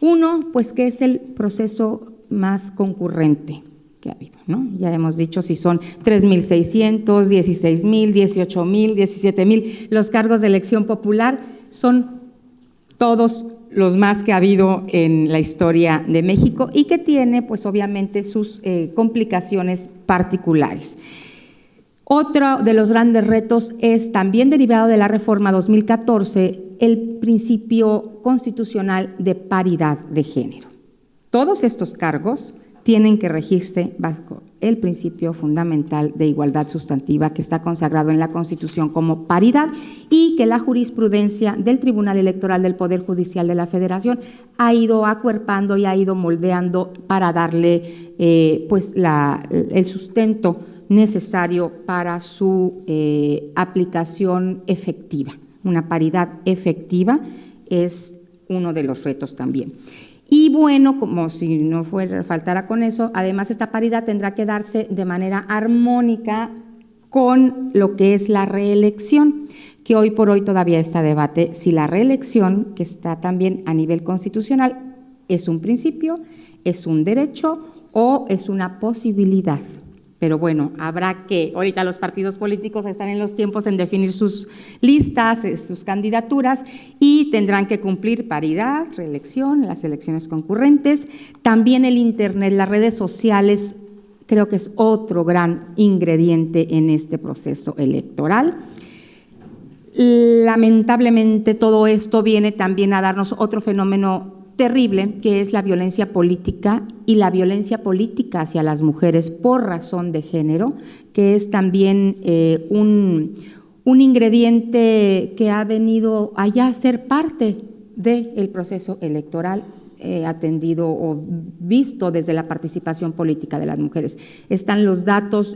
Uno, pues que es el proceso más concurrente que ha habido, ¿no? Ya hemos dicho si son 3,600, 16,000, 18,000, 17,000, los cargos de elección popular son todos los más que ha habido en la historia de México y que tiene, pues obviamente, sus complicaciones particulares. Otro de los grandes retos es también derivado de la reforma 2014, el principio constitucional de paridad de género. Todos estos cargos tienen que regirse bajo el principio fundamental de igualdad sustantiva que está consagrado en la Constitución como paridad y que la jurisprudencia del Tribunal Electoral del Poder Judicial de la Federación ha ido acuerpando y ha ido moldeando para darle pues el sustento necesario para su aplicación efectiva. Una paridad efectiva es uno de los retos también. Y bueno, como si no faltara con eso, además esta paridad tendrá que darse de manera armónica con lo que es la reelección, que hoy por hoy todavía está debate si la reelección, que está también a nivel constitucional, es un principio, es un derecho o es una posibilidad. Pero bueno, habrá que, ahorita los partidos políticos están en los tiempos en definir sus listas, sus candidaturas y tendrán que cumplir paridad, reelección, las elecciones concurrentes. También el Internet, las redes sociales, creo que es otro gran ingrediente en este proceso electoral. Lamentablemente todo esto viene también a darnos otro fenómeno terrible, que es la violencia política y la violencia política hacia las mujeres por razón de género, que es también un ingrediente que ha venido allá a ser parte del proceso electoral atendido o visto desde la participación política de las mujeres. Están los datos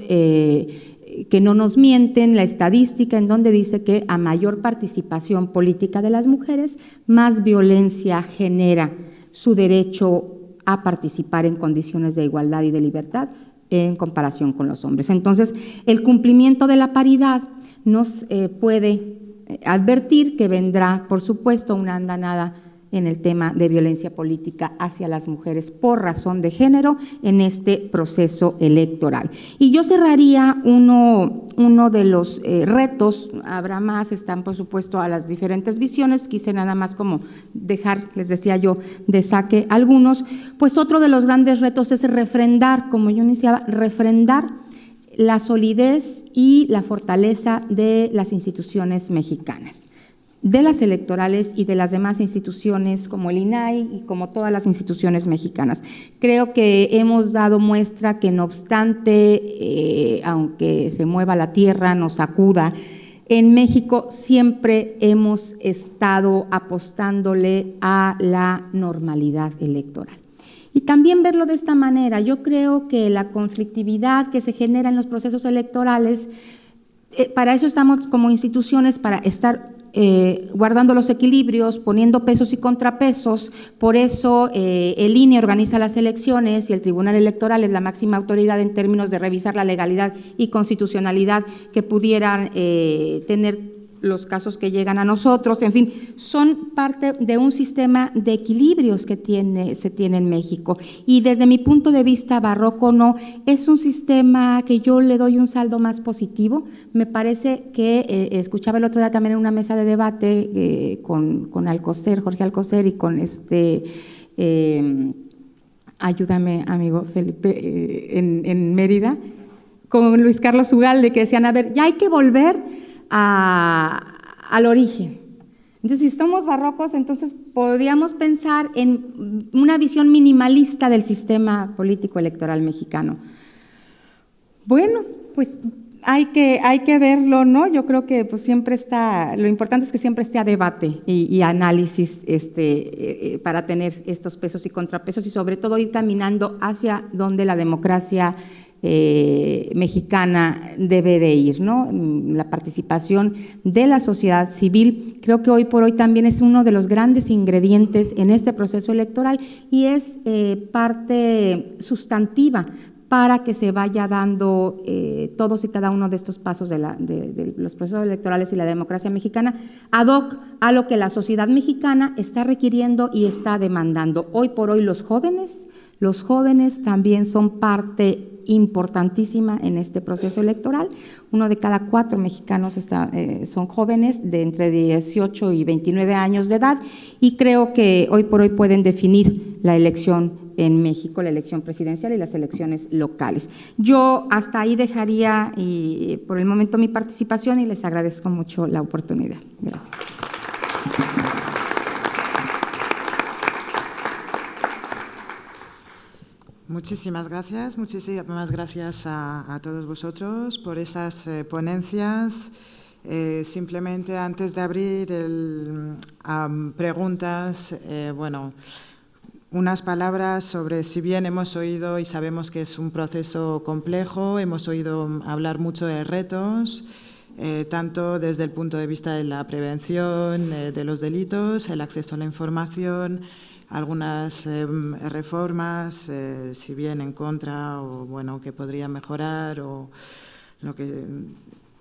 que no nos mienten, la estadística en donde dice que a mayor participación política de las mujeres, más violencia genera su derecho a participar en condiciones de igualdad y de libertad en comparación con los hombres. Entonces, el cumplimiento de la paridad nos puede advertir que vendrá, por supuesto, una andanada en el tema de violencia política hacia las mujeres por razón de género en este proceso electoral. Y yo cerraría uno de los retos, habrá más, están por supuesto a las diferentes visiones, quise nada más como dejar, les decía yo, de saque algunos, pues otro de los grandes retos es refrendar, como yo iniciaba, refrendar la solidez y la fortaleza de las instituciones mexicanas, de las electorales y de las demás instituciones como el INAI y como todas las instituciones mexicanas. Creo que hemos dado muestra que no obstante, aunque se mueva la tierra, nos sacuda, en México siempre hemos estado apostándole a la normalidad electoral. Y también verlo de esta manera, yo creo que la conflictividad que se genera en los procesos electorales, para eso estamos como instituciones, para estar guardando los equilibrios, poniendo pesos y contrapesos. Por eso el INE organiza las elecciones y el Tribunal Electoral es la máxima autoridad en términos de revisar la legalidad y constitucionalidad que pudieran tener los casos que llegan a nosotros. En fin, son parte de un sistema de equilibrios que se tiene en México. Y desde mi punto de vista, Barroco no es un sistema que yo le doy un saldo más positivo. Me parece que escuchaba el otro día también en una mesa de debate con Alcocer, Jorge Alcocer, y con ayúdame, amigo Felipe, en Mérida, con Luis Carlos Ugalde, que decían, a ver, ya hay que volver al origen. Entonces, si estamos barrocos, entonces podríamos pensar en una visión minimalista del sistema político electoral mexicano. Bueno, pues hay que verlo, ¿no? Yo creo que pues siempre está, lo importante es que siempre esté a debate y análisis para tener estos pesos y contrapesos y sobre todo ir caminando hacia donde la democracia mexicana debe de ir, ¿no? La participación de la sociedad civil creo que hoy por hoy también es uno de los grandes ingredientes en este proceso electoral y es parte sustantiva para que se vaya dando todos y cada uno de estos pasos de los procesos electorales y la democracia mexicana ad hoc a lo que la sociedad mexicana está requiriendo y está demandando. Hoy por hoy los jóvenes también son parte importantísima en este proceso electoral. 1 de cada 4 mexicanos son jóvenes de entre 18 y 29 años de edad y creo que hoy por hoy pueden definir la elección en México, la elección presidencial y las elecciones locales. Yo hasta ahí dejaría por el momento mi participación y les agradezco mucho la oportunidad. Gracias. Muchísimas gracias a todos vosotros por esas ponencias. Simplemente antes de abrir a preguntas, unas palabras sobre, si bien hemos oído y sabemos que es un proceso complejo, hemos oído hablar mucho de retos, tanto desde el punto de vista de la prevención de los delitos, el acceso a la información, algunas reformas, si bien en contra o que podría mejorar o lo que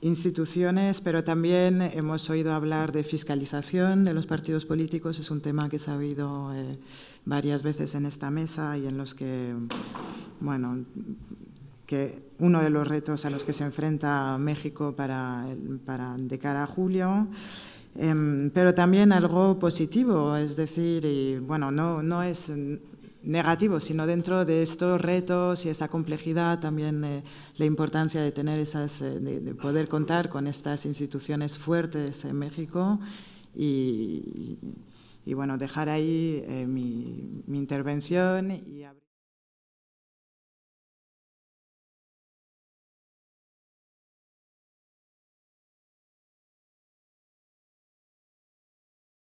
instituciones, pero también hemos oído hablar de fiscalización de los partidos políticos. Es un tema que se ha oído varias veces en esta mesa y en los que que uno de los retos a los que se enfrenta México de cara a julio. Pero también algo positivo, es decir, no es negativo, sino dentro de estos retos y esa complejidad también la importancia de tener de poder contar con estas instituciones fuertes en México y dejar ahí mi intervención y